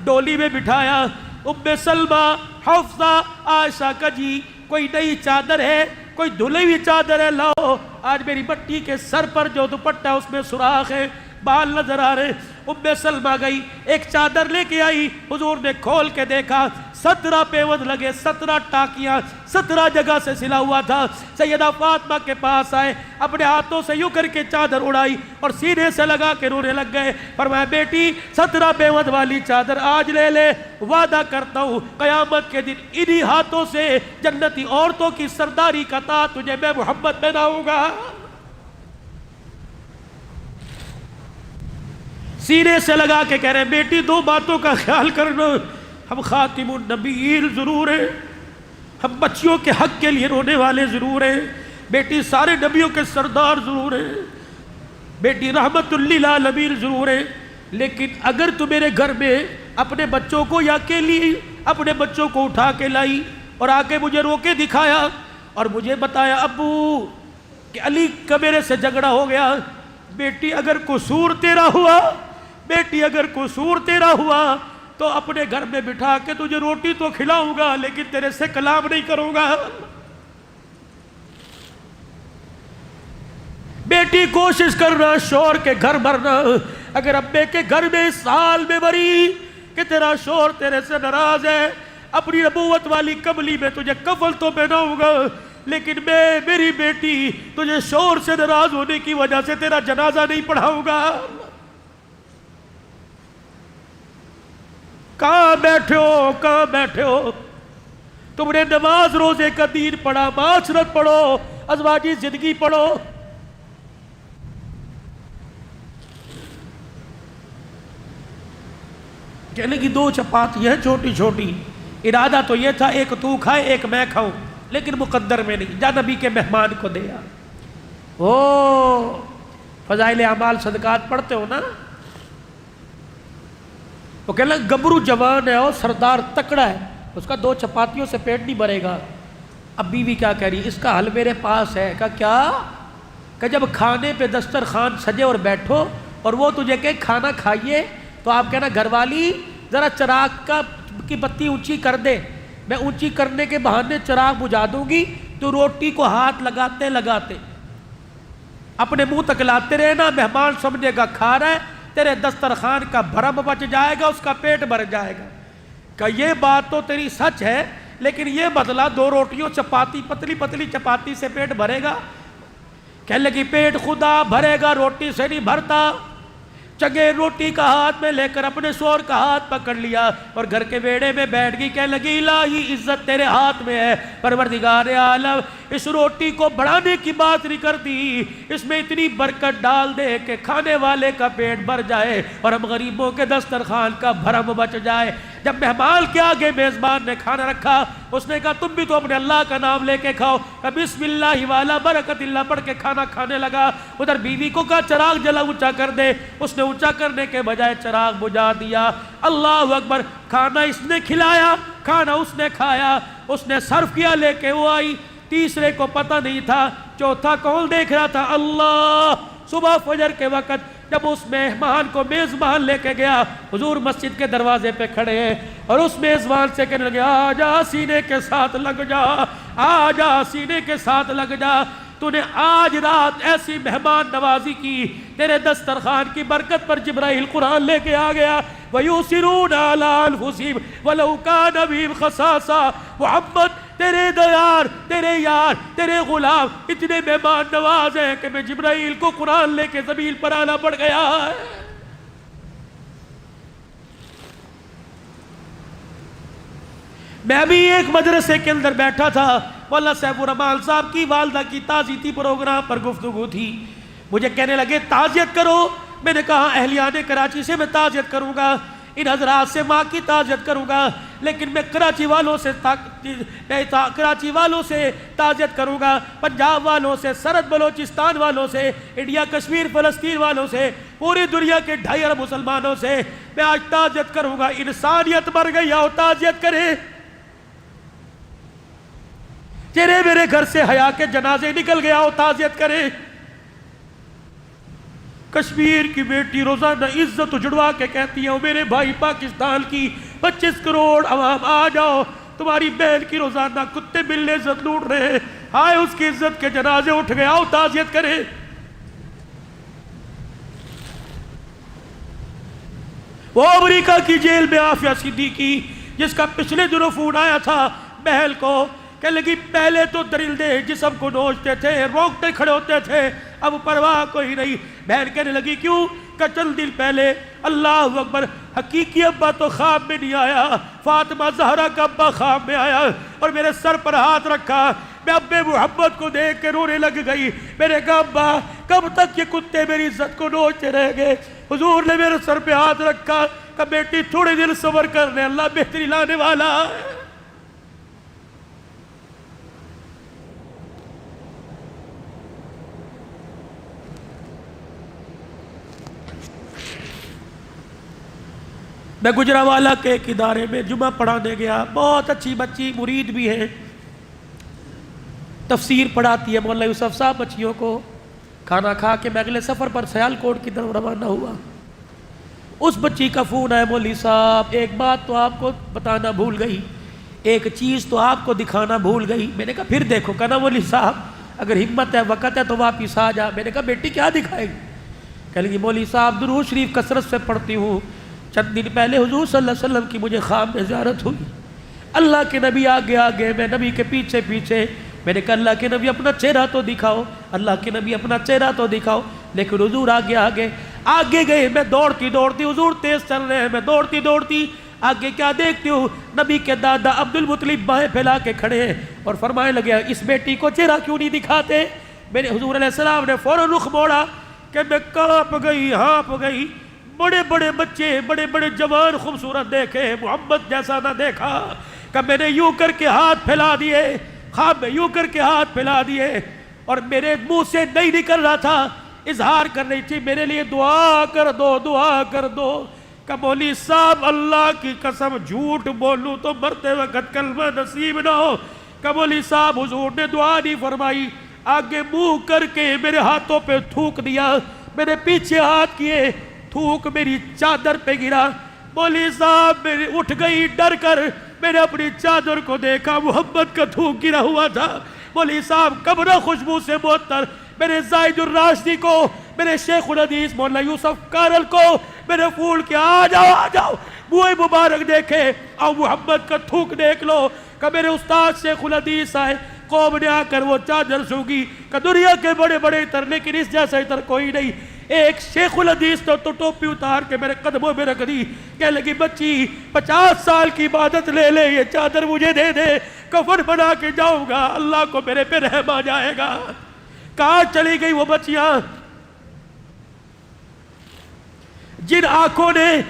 ڈولی میں بٹھایا، ام سلمہ، حفصہ، عائشہ کا جی کوئی نئی چادر ہے، کوئی دھلی ہوئی چادر ہے، لاؤ. آج میری بٹی کے سر پر جو دوپٹہ اس میں سوراخ ہے، بال نظر آ رہے. ام سلمہ گئی، ایک چادر لے کے آئی، حضور نے کھول کے دیکھا 17 پیوند لگے، 17 ٹاکیاں 17 جگہ سے سلا ہوا تھا. سیدہ فاطمہ کے پاس آئے، اپنے ہاتھوں سے یوں کر کے چادر اڑائی اور سینے سے لگا کے رونے لگ گئے. فرمایا بیٹی 17 پیوند والی چادر آج لے لے، وعدہ کرتا ہوں قیامت کے دن انہی ہاتھوں سے جنتی عورتوں کی سرداری کا تاج تجھے میں محمد پہناؤں گا. سینے سے لگا کے کہہ رہے ہیں بیٹی 2 باتوں کا خیال کرنا، ہم خاتم النبیین ضرور ہیں، ہم بچیوں کے حق کے لیے رونے والے ضرور ہیں، بیٹی سارے نبیوں کے سردار ضرور ہیں، بیٹی رحمت للعالمین ضرور ہیں، لیکن اگر تو میرے گھر میں اپنے بچوں کو یا اکیلی اپنے بچوں کو اٹھا کے لائی اور آ کے مجھے رو کے دکھایا اور مجھے بتایا ابو کہ علی کا میرے سے جھگڑا ہو گیا، بیٹی اگر قصور تیرا ہوا، بیٹی اگر قصور تیرا ہوا تو اپنے گھر میں بٹھا کے تجھے روٹی تو کھلاؤں گا لیکن تیرے سے کلام نہیں کروں گا. بیٹی کوشش کرنا شور کے گھر بھرنا. اگر ابے کے گھر میں اس حال میں بری کہ تیرا شور تیرے سے ناراض ہے، اپنی نبوت والی کملی میں تجھے کفن تو پہناؤں گا لیکن میں میری بیٹی تجھے شور سے ناراض ہونے کی وجہ سے تیرا جنازہ نہیں پڑھاؤں گا. کہاں بیٹھے ہو، کہاں بیٹھے ہو؟ تم نے نماز روزے کا دین پڑھا، معاشرت پڑھو، ازواجی زندگی پڑھو. کہنے کی 2 چپاتیاں چھوٹی چھوٹی، ارادہ تو یہ تھا ایک تو کھائے ایک میں کھاؤں، لیکن مقدر میں نہیں، جا نبی کے مہمان کو دیا. فضائل اعمال صدقات پڑھتے ہو نا؟ وہ کہنے لگا گبرو جوان ہے اور سردار تکڑا ہے، اس کا 2 چپاتیوں سے پیٹ نہیں بھرے گا. اب بیوی کیا کہہ رہی، اس کا حل میرے پاس ہے. کہا کیا؟ کہ جب کھانے پہ دسترخوان سجے اور بیٹھو اور وہ تجھے کہ کھانا کھائیے تو آپ کہنا گھر والی ذرا چراغ کی بتی اونچی کر دے، میں اونچی کرنے کے بہانے چراغ بجھا دوں گی، تو روٹی کو ہاتھ لگاتے لگاتے اپنے منہ تک لاتے رہنا، مہمان سمجھے گا کھا رہا ہے، تیرے دسترخوان کا بھرم بچ جائے گا، اس کا پیٹ بھر جائے گا. کہ یہ بات تو تیری سچ ہے لیکن یہ بدلا 2 روٹیوں چپاتی، پتلی پتلی چپاتی سے پیٹ بھرے گا؟ کہنے لگی پیٹ خدا بھرے گا، روٹی سے نہیں بھرتا. چگے روٹی کا ہاتھ میں لے کر اپنے شوہر کا ہاتھ پکڑ لیا اور گھر کے بیڑے میں بیٹھ گئی. کہنے لگی الہی عزت تیرے ہاتھ میں ہے، پروردگار عالم اس روٹی کو بڑھانے کی بات نہیں کرتی، اس میں اتنی برکت ڈال دے کہ کھانے والے کا پیٹ بھر جائے اور ہم غریبوں کے دسترخوان کا بھرم بچ جائے. جب مہمان کے آگے میزبان نے کھانا رکھا، اس نے کہا تم بھی تو اپنے اللہ کا نام لے کے کھاؤ. بسم اللہ والا برکت اللہ پڑھ کے کھانا کھانے لگا. ادھر بیوی کو کہا چراغ جلا اونچا کر دے، اس نے اونچا کرنے کے بجائے چراغ بجھا دیا. اللہ اکبر. کھانا اس نے کھلایا، کھانا اس نے کھایا، اس نے صرف کیا لے کے وہ آئی. تیسرے کو پتہ نہیں تھا، چوتھا کون دیکھ رہا تھا؟ اللہ. صبح فجر کے وقت جب اس مہمان کو میزبان لے کے گیا، حضور مسجد کے دروازے پہ کھڑے ہیں اور اس میزبان سے کہنے لگے آجا سینے کے ساتھ لگ جا، آجا سینے کے ساتھ لگ جا. تو نے آج رات ایسی مہمان نوازی کی، تیرے دسترخوان کی برکت پر جبرائیل قرآن لے کے آ گیا. وَيُؤْثِرُونَ عَلَىٰ أَنفُسِهِمْ وَلَوْ كَانَ بِهِمْ خَصَاصَةٌ. محمد تیرے دیار، تیرے یار، تیرے غلام اتنے مہمان نواز ہیں کہ میں جبرائیل کو قرآن لے کے زمین پر آنا پڑ گیا ہے. میں بھی ایک مدرسے کے اندر بیٹھا تھا، مولانا سیف الرحمان صاحب کی والدہ کی تعزیتی پروگرام پر گفتگو تھی. مجھے کہنے لگے تعزیت کرو. میں نے کہا اہلیان کراچی سے میں تعزیت کروں گا، ان حضرات سے ماں کی تعزیت کروں گا. لیکن میں کراچی والوں سے کراچی والوں سے تعزیت کروں گا، پنجاب والوں سے، سرحد بلوچستان والوں سے، انڈیا کشمیر فلسطین والوں سے، پوری دنیا کے 2.5 ارب مسلمانوں سے میں آج تعزیت کروں گا۔ انسانیت مر گئی، آؤ تعزیت کرے۔ چہرے میرے گھر سے حیا کے جنازے نکل گیا، آؤ تعزیت کرے۔ کشمیر کی بیٹی روزانہ عزت اجڑوا کے کہتی ہے میرے بھائی پاکستان کی 25 کروڑ عوام آ جاؤ، تمہاری بہن کی روزانہ کتے بلے عزت لوٹ رہے ہیں، ہائے اس کی عزت کے جنازے اٹھ گئے، آؤ تعزیت کرے۔ وہ امریکہ کی جیل میں عافیہ صدیقی، جس کا پچھلے دنوں فون آیا تھا بہل کو، کہ لگی پہلے تو درل دے جسم کو نوچتے تھے، روکتے کھڑے ہوتے تھے، اب پرواہ کوئی نہیں۔ بہن کہنے لگی کیوں؟ کہ چند دن پہلے اللہ اکبر حقیقی ابا تو خواب میں نہیں آیا، فاطمہ زہرا کا ابا خواب میں آیا اور میرے سر پر ہاتھ رکھا، میں ابے محمد کو دیکھ کے رونے لگ گئی۔ میں نے کہا ابا کب تک یہ کتے میری عزت کو نوچتے رہ گئے؟ حضور نے میرے سر پہ ہاتھ رکھا کہ بیٹی تھوڑے دن صبر کر لے، اللہ بہتری لانے والا ہے۔ میں گجرانوالہ کے ایک ادارے میں جمعہ پڑھانے گیا، بہت اچھی بچی مرید بھی ہے، تفسیر پڑھاتی ہے مولانا یوسف صاحب بچیوں کو۔ کھانا کھا کے میں اگلے سفر پر سیال کوٹ کی طرف روانہ ہوا، اس بچی کا فون آیا، مولوی صاحب ایک بات تو آپ کو بتانا بھول گئی، ایک چیز تو آپ کو دکھانا بھول گئی۔ میں نے کہا پھر دیکھو، کہنا مولوی صاحب اگر ہمت ہے وقت ہے تو واپس آ جا۔ میں نے کہا بیٹی کیا دکھائے گی؟ کہہ لگی مولوی صاحب درود شریف کثرت سے پڑھتی ہوں، چند دن پہلے حضور صلی اللہ علیہ وسلم کی مجھے خواب میں زیارت ہوئی، اللہ کے نبی آگے آگے، میں نبی کے پیچھے پیچھے۔ میں نے کہا اللہ کے نبی اپنا چہرہ تو دکھاؤ، اللہ کے نبی اپنا چہرہ تو دکھاؤ، لیکن حضور آگے آگے آگے گئے۔ میں دوڑتی دوڑتی، حضور تیز چل رہے ہیں، میں دوڑتی دوڑتی آگے کیا دیکھتی ہوں، نبی کے دادا عبد المطلب بائیں پھیلا کے کھڑے ہیں اور فرمانے لگے اس بیٹی کو چہرہ کیوں نہیں دکھاتے؟ میرے حضور علیہ السلام نے فوراً رخ موڑا کہ میں کانپ گئی، ہانپ گئی۔ بڑے بڑے بچے، بڑے بڑے جوان خوبصورت دیکھے، محمد جیسا نہ دیکھا، کہ میں نے یوں کر کے ہاتھ پھیلا دیے، خواب میں یوں کر کے ہاتھ پھیلا دیے اور میرے منہ سے نہیں نکل رہا تھا، اظہار کر رہی تھی میرے لیے دعا کر دو، دعا کر دو۔ کہ مولوی صاحب اللہ کی قسم جھوٹ بولوں تو مرتے وقت کلمہ نصیب نہ ہو۔ کہ مولوی صاحب حضور نے دعا نہیں فرمائی، آگے منہ کر کے میرے ہاتھوں پہ تھوک دیا، میرے پیچھے ہاتھ کیے، تھوک میری چادر پہ گرا۔ مولوی صاحب میری اٹھ گئی ڈر کر، میں نے اپنی چادر کو دیکھا، محمد کا تھوک گرا ہوا تھا۔ مولوی صاحب قبر خوشبو سے معطر، میرے زائد الراشدی کو، میرے شیخ الحدیث مولانا یوسف کارل کو میں نے پھول کیا آ جاؤ آ جاؤ، بوئے مبارک دیکھے، اور محمد کا تھوک دیکھ لو۔ کہ میرے استاد شیخ الحدیث آئے، قوم نے آ کر وہ چادر سونگی، کہ دنیا کے بڑے بڑے اتر لیکن اس جیسا اتر کوئی نہیں۔ ایک شیخ الحدیث تو ٹوپی اتار کے میرے قدموں میں رکھ دی، کہنے لگی بچی 50 سال کی عبادت لے لے، یہ چادر مجھے دے دے، کفن بنا کے جاؤں گا، اللہ کو میرے پہ رحم آ جائے گا۔ کہاں چلی گئی وہ بچیاں جن آنکھوں نے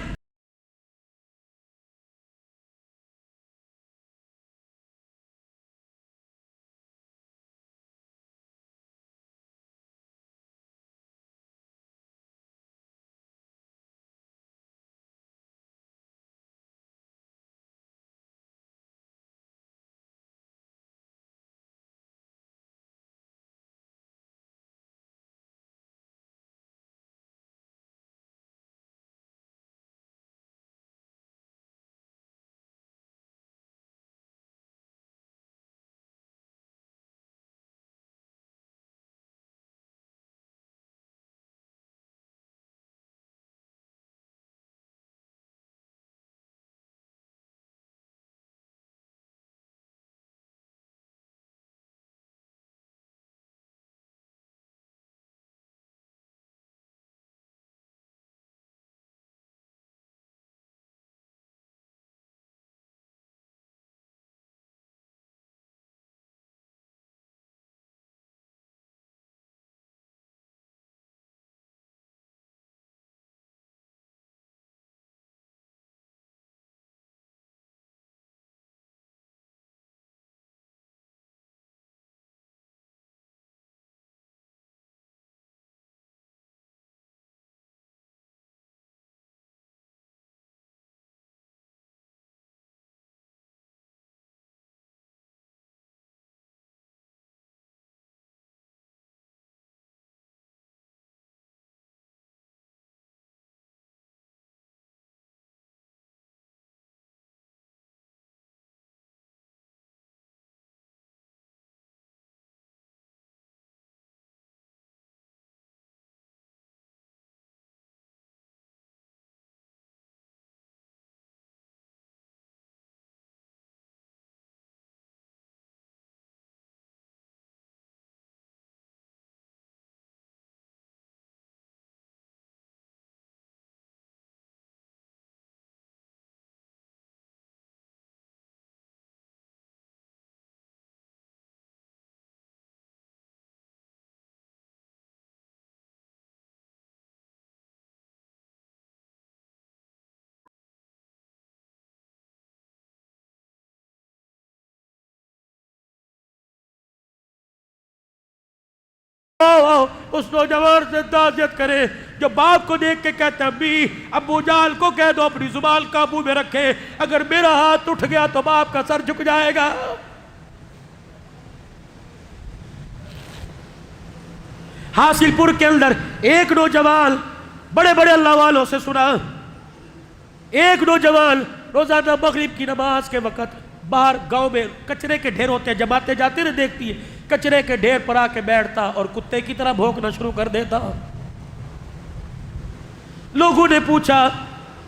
اس نوجوان سے تعزیت کرے جو باپ کو دیکھ کے کہتا ہے امی ابو جال کو کہہ دو اپنی زبان قابو میں رکھے، اگر میرا ہاتھ اٹھ گیا تو باپ کا سر جھک جائے گا۔ حاصل پور کے اندر ایک نوجوان بڑے بڑے اللہ والوں سے سنا، ایک نوجوان روزانہ مغرب کی نماز کے وقت باہر گاؤں میں کچرے کے ڈھیر ہوتے ہیں، جماعتیں جاتے نہ دیکھتی ہے، کچرے کے ڈھیر پر آ کے بیٹھتا اور کتے کی طرح بھونکنا شروع کر دیتا۔ لوگوں نے پوچھا،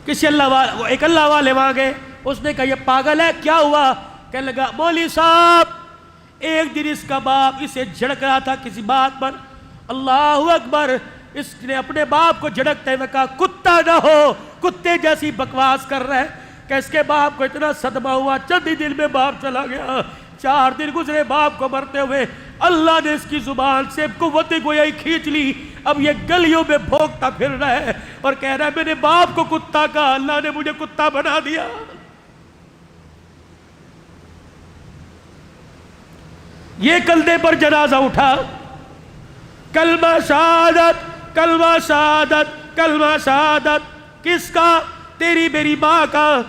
کسی ایک اللہ والے وہاں گئے، اس نے کہا یہ پاگل ہے، کیا ہوا؟ کہنے لگا مولوی صاحب ایک دن اس کا باپ اسے جھڑک رہا تھا کسی بات پر، اللہ اکبر، اس نے اپنے باپ کو جھڑکتے ہوئے کہا کتا نہ ہو، کتے جیسی بکواس کر رہے، کہ اس کے باپ کو اتنا صدمہ ہوا، چند ہی دن میں باپ چلا گیا، 4 دن گزرے باپ کو مرتے ہوئے، اللہ نے اس کی زبان سے قوت گویائی کھینچ لی، اب یہ گلیوں میں بھونکتا پھر رہا ہے اور کہہ رہا ہے میں نے باپ کو کتا کہا، اللہ نے مجھے کتا بنا دیا۔ یہ کندھے پر جنازہ اٹھا، کلمہ شہادت، کلمہ شہادت، کلمہ شہادت، کس کا؟ تیری میری ماں کا۔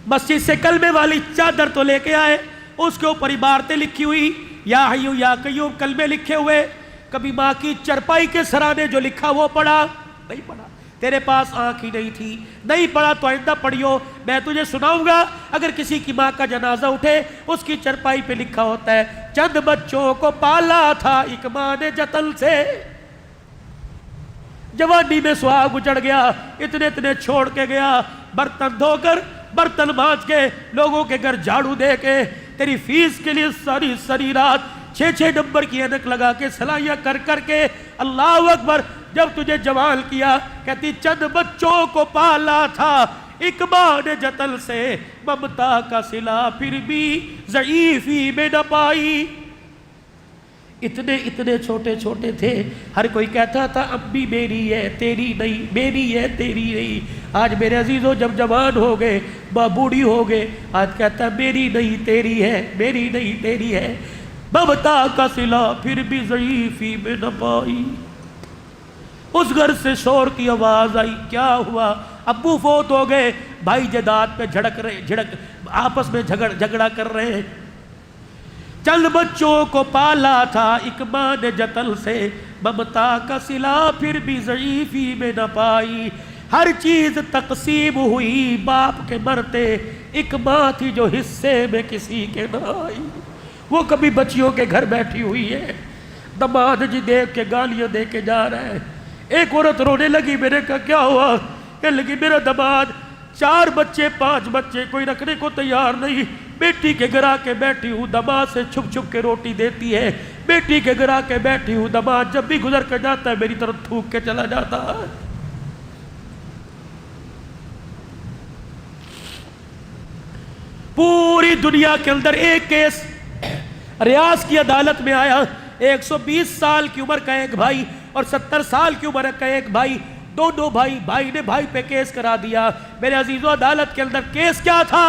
مسجد سے کلمے والی چادر تو لے کے آئے، اس کے اوپر عبارتیں لکھی ہوئی، یا حیو یا قیوم، کلمے لکھے ہوئے، کبھی ماں کی چرپائی کے سرانے جو لکھا وہ پڑھا؟ نہیں پڑھا۔ تیرے پاس آنکھ ہی نہیں تھی، نہیں پڑھا تو آئندہ پڑھیو، میں تجھے سناؤں گا۔ اگر کسی کی ماں کا جنازہ اٹھے، اس کی چرپائی پہ لکھا ہوتا ہے چند بچوں کو پالا تھا ایک ماں نے جتن سے، جوانی میں سہاگ اجڑ گیا، اتنے اتنے چھوڑ کے گیا، برتن دھو کر، برتن مانج کے، لوگوں کے گھر جھاڑو دے کے، تیری فیس کے لیے ساری ساری رات 6 نمبر کی اینک لگا کے سلائیاں کر کر کے، اللہ اکبر، جب تجھے جوان کیا، کہتی چند بچوں کو پالا تھا ایک ماں نے جتن سے، ممتا کا صلہ پھر بھی ضعیفی میں نہ پائی۔ اتنے اتنے چھوٹے چھوٹے تھے، ہر کوئی کہتا تھا امی میری ہے تیری نہیں، میری ہے تیری نہیں۔ آج میرے عزیزوں جب جوان ہو گئے، ماں بوڑھی ہو گئے، آج کہتا میری نہیں تیری ہے، میری نہیں تیری ہے، ممتا کا صلہ پھر بھی ضعیفی میں نہ پائی۔ اس گھر سے شور کی آواز آئی، کیا ہوا؟ ابو فوت ہو گئے، بھائی جداد پہ جھڑک آپس میں جھگڑا کر رہے ہیں۔ چند بچوں کو پالا تھا ایک ماں نے جتن سے، ممتا کا صلہ پھر بھی ضعیفی میں نہ پائی۔ ہر چیز تقسیم ہوئی باپ کے مرتے، ایک ماں تھی جو حصے میں کسی کے نہ آئی۔ وہ کبھی بچیوں کے گھر بیٹھی ہوئی ہے، دماد جی دیکھ کے گالیاں دے کے جا رہا ہے۔ ایک عورت رونے لگی، میں نے کہا کیا ہوا؟ کہنے لگی میرا دماد 4 بچے 5 بچے کوئی رکھنے کو تیار نہیں، بیٹی کے گھر آ کے بیٹھی ہوں، دماد سے چھپ چھپ کے روٹی دیتی ہے، بیٹی کے گھر آ کے بیٹھی ہوں، دماد جب بھی گزر کر جاتا ہے میری طرف تھوک کے چلا جاتا ہے۔ پوری دنیا کے اندر ایک کیس ریاض کی عدالت میں آیا، 120 سال کی عمر کا ایک بھائی اور 70 سال کی عمر کا ایک بھائی، دونوں بھائی نے بھائی پہ کیس کرا دیا۔ میرے عزیزوں عدالت کے اندر کیس کیا تھا؟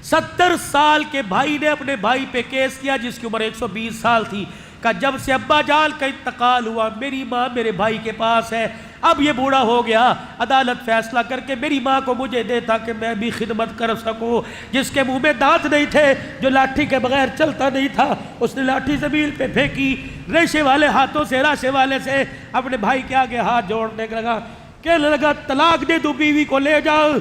70 سال کے بھائی نے اپنے بھائی پہ کیس کیا جس کی عمر 120 سال تھی، کہ جب سے ابا جان کا انتقال ہوا میری ماں میرے بھائی کے پاس ہے، اب یہ بوڑھا ہو گیا، عدالت فیصلہ کر کے میری ماں کو مجھے دے تاکہ میں بھی خدمت کر سکوں۔ جس کے منہ میں دانت نہیں تھے، جو لاٹھی کے بغیر چلتا نہیں تھا، اس نے لاٹھی زمین پہ پھینکی، ریشے والے ہاتھوں سے راشے والے سے اپنے بھائی کے آگے ہاتھ جوڑنے لگا، کہنے لگا طلاق دے دو، بیوی کو لے جاؤ،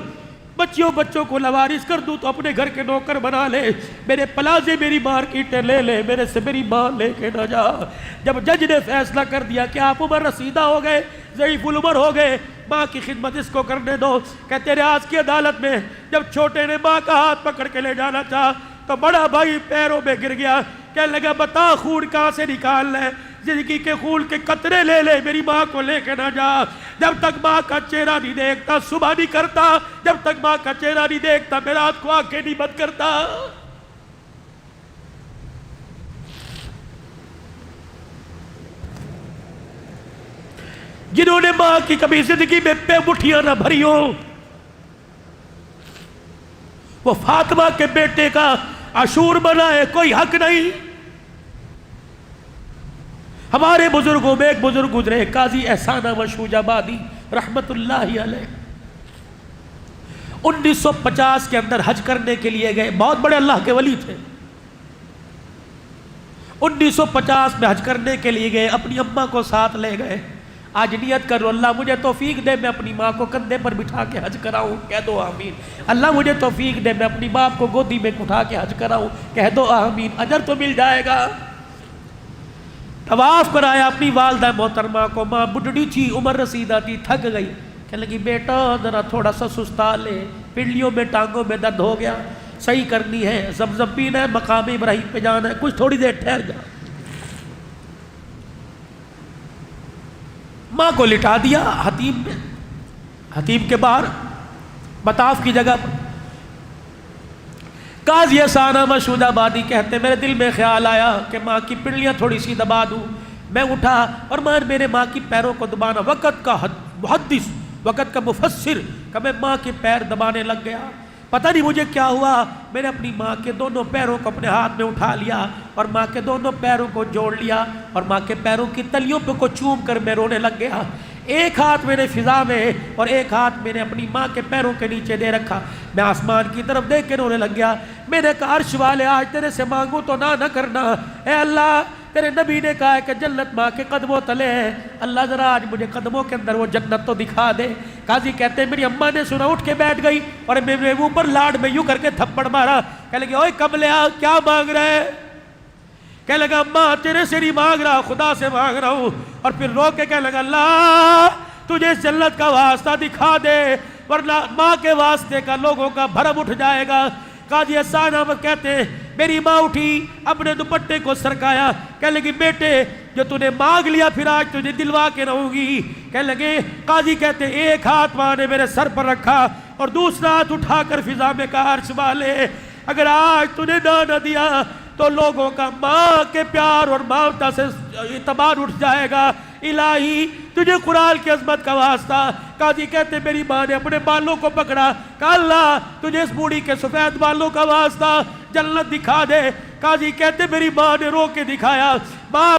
بچوں کو لوارث کر دوں تو اپنے گھر کے نوکر بنا لے، میرے پلازے میری مارکیٹیں لے لے، میرے سے میری ماں لے کے نہ جا۔ جب جج نے فیصلہ کر دیا کہ آپ عمر رسیدہ ہو گئے، ضعیف العمر ہو گئے، ماں کی خدمت اس کو کرنے دو، کہتے ریاض کی عدالت میں جب چھوٹے نے ماں کا ہاتھ پکڑ کے لے جانا چاہا تو بڑا بھائی پیروں میں گر گیا، کہنے لگا بتا خون کہاں سے نکال لے، زندگی کے خون کے قطرے لے لے، میری ماں کو لے کے نہ جا۔ جب تک ماں کا چہرہ نہیں دیکھتا صبح نہیں کرتا، جب تک ماں کا چہرہ نہیں دیکھتا میں رات کو آنکھیں نہیں بند کرتا۔ جنہوں نے ماں کی کبھی زندگی میں پہ مٹھیاں نہ بھری ہوں، وہ فاطمہ کے بیٹے کا عاشور منائے کوئی حق نہیں. ہمارے بزرگوں میں ایک بزرگ گزرے قاضی احسان احمد شوج آبادی رحمت اللہ علیہ. 1950 کے اندر حج کرنے کے لیے گئے. بہت بڑے اللہ کے ولی تھے. 1950 میں حج کرنے کے لیے گئے. اپنی اماں کو ساتھ لے گئے. آج نیت کرو اللہ مجھے توفیق دے میں اپنی ماں کو کندھے پر بٹھا کے حج کراؤں. کہہ دو آمین. اللہ مجھے توفیق دے میں اپنی باپ کو گودی میں اٹھا کے حج کراؤں. کہہ دو آمین. اجر تو مل جائے گا. طواف کرایا اپنی والدہ محترمہ کو. ماں بڈڑی تھی, عمر رسیدہ تھی, تھک گئی. کہنے لگی بیٹا ذرا تھوڑا سا سستا لے, پنڈلیوں میں ٹانگوں میں درد ہو گیا, صحیح کرنی ہے, زمزم پینا ہے, مقام ابراہیم پہ جانا ہے, کچھ تھوڑی دیر ٹھہر جا. ماں کو لٹا دیا حتیم میں, حتیم کے باہر مطاف کی جگہ پر. قاضی احسان احمد شوج آبادی کہتے میرے دل میں خیال آیا کہ ماں کی پنڈلیاں تھوڑی سی دبا دوں. میں اٹھا اور میں میرے ماں کی پیروں کو دبانا, وقت کا محدث, وقت کا مفسر, کہ میں ماں کے پیر دبانے لگ گیا. پتہ نہیں مجھے کیا ہوا, میں نے اپنی ماں کے دونوں پیروں کو اپنے ہاتھ میں اٹھا لیا اور ماں کے دونوں پیروں کو جوڑ لیا اور ماں کے پیروں کی تلیوں پہ کو چوم کر میں رونے لگ گیا. ایک ہاتھ میں نے فضا میں اور ایک ہاتھ میں نے اپنی ماں کے پیروں کے نیچے دے رکھا. میں آسمان کی طرف دیکھ کے رونے لگ گیا. میں نے کہا عرش والے آج تیرے سے مانگوں تو نہ کرنا. اے اللہ تیرے نبی نے کہا ہے کہ جنت ماں کے قدموں تلے ہے. اللہ ذرا آج مجھے قدموں کے اندر وہ جنت تو دکھا دے. قاضی کہتے ہیں میری اماں نے سنا, اٹھ کے بیٹھ گئی اور میرے منہ پر لاڈ میں یوں کر کے تھپڑ مارا. کہنے لگے اوے کملیا کیا مانگ رہے؟ کہنے لگا اماں تیرے سے نہیں مانگ رہا, خدا سے مانگ رہا ہوں. اور پھر رو کے کہنے لگا اللہ تجھے اس جنت کا واسطہ دکھا دے ورنہ ماں کے واسطے کا لوگوں کا بھرم اٹھ جائے گا. قاضی احسان احمد کہتے ہیں میری ماں اٹھی, اپنے دوپٹے کو سرکایا. کہنے لگی بیٹے جو تو نے مانگ لیا پھر آج تجھے دلوا کے رہوں گی. کہنے لگے قاضی کہتے ایک ہاتھ ماں نے میرے سر پر رکھا اور دوسرا ہاتھ اٹھا کر فضا میں کہا عرش والے اگر آج تو نے نہ دیا تو لوگوں کا ماں کے پیار اور ممتا سے اعتبار اٹھ جائے گا. الہی تجھے قرآن کی عظمت کا واسطہ. قاضی کہتے میری ماں نے اپنے بالوں کو پکڑا, کہا اللہ تجھے اس بوڑھی کے سفید بالوں کا واسطہ جنت دکھا دے. قاضی کہتے میری ماں نے رو کے دکھایا.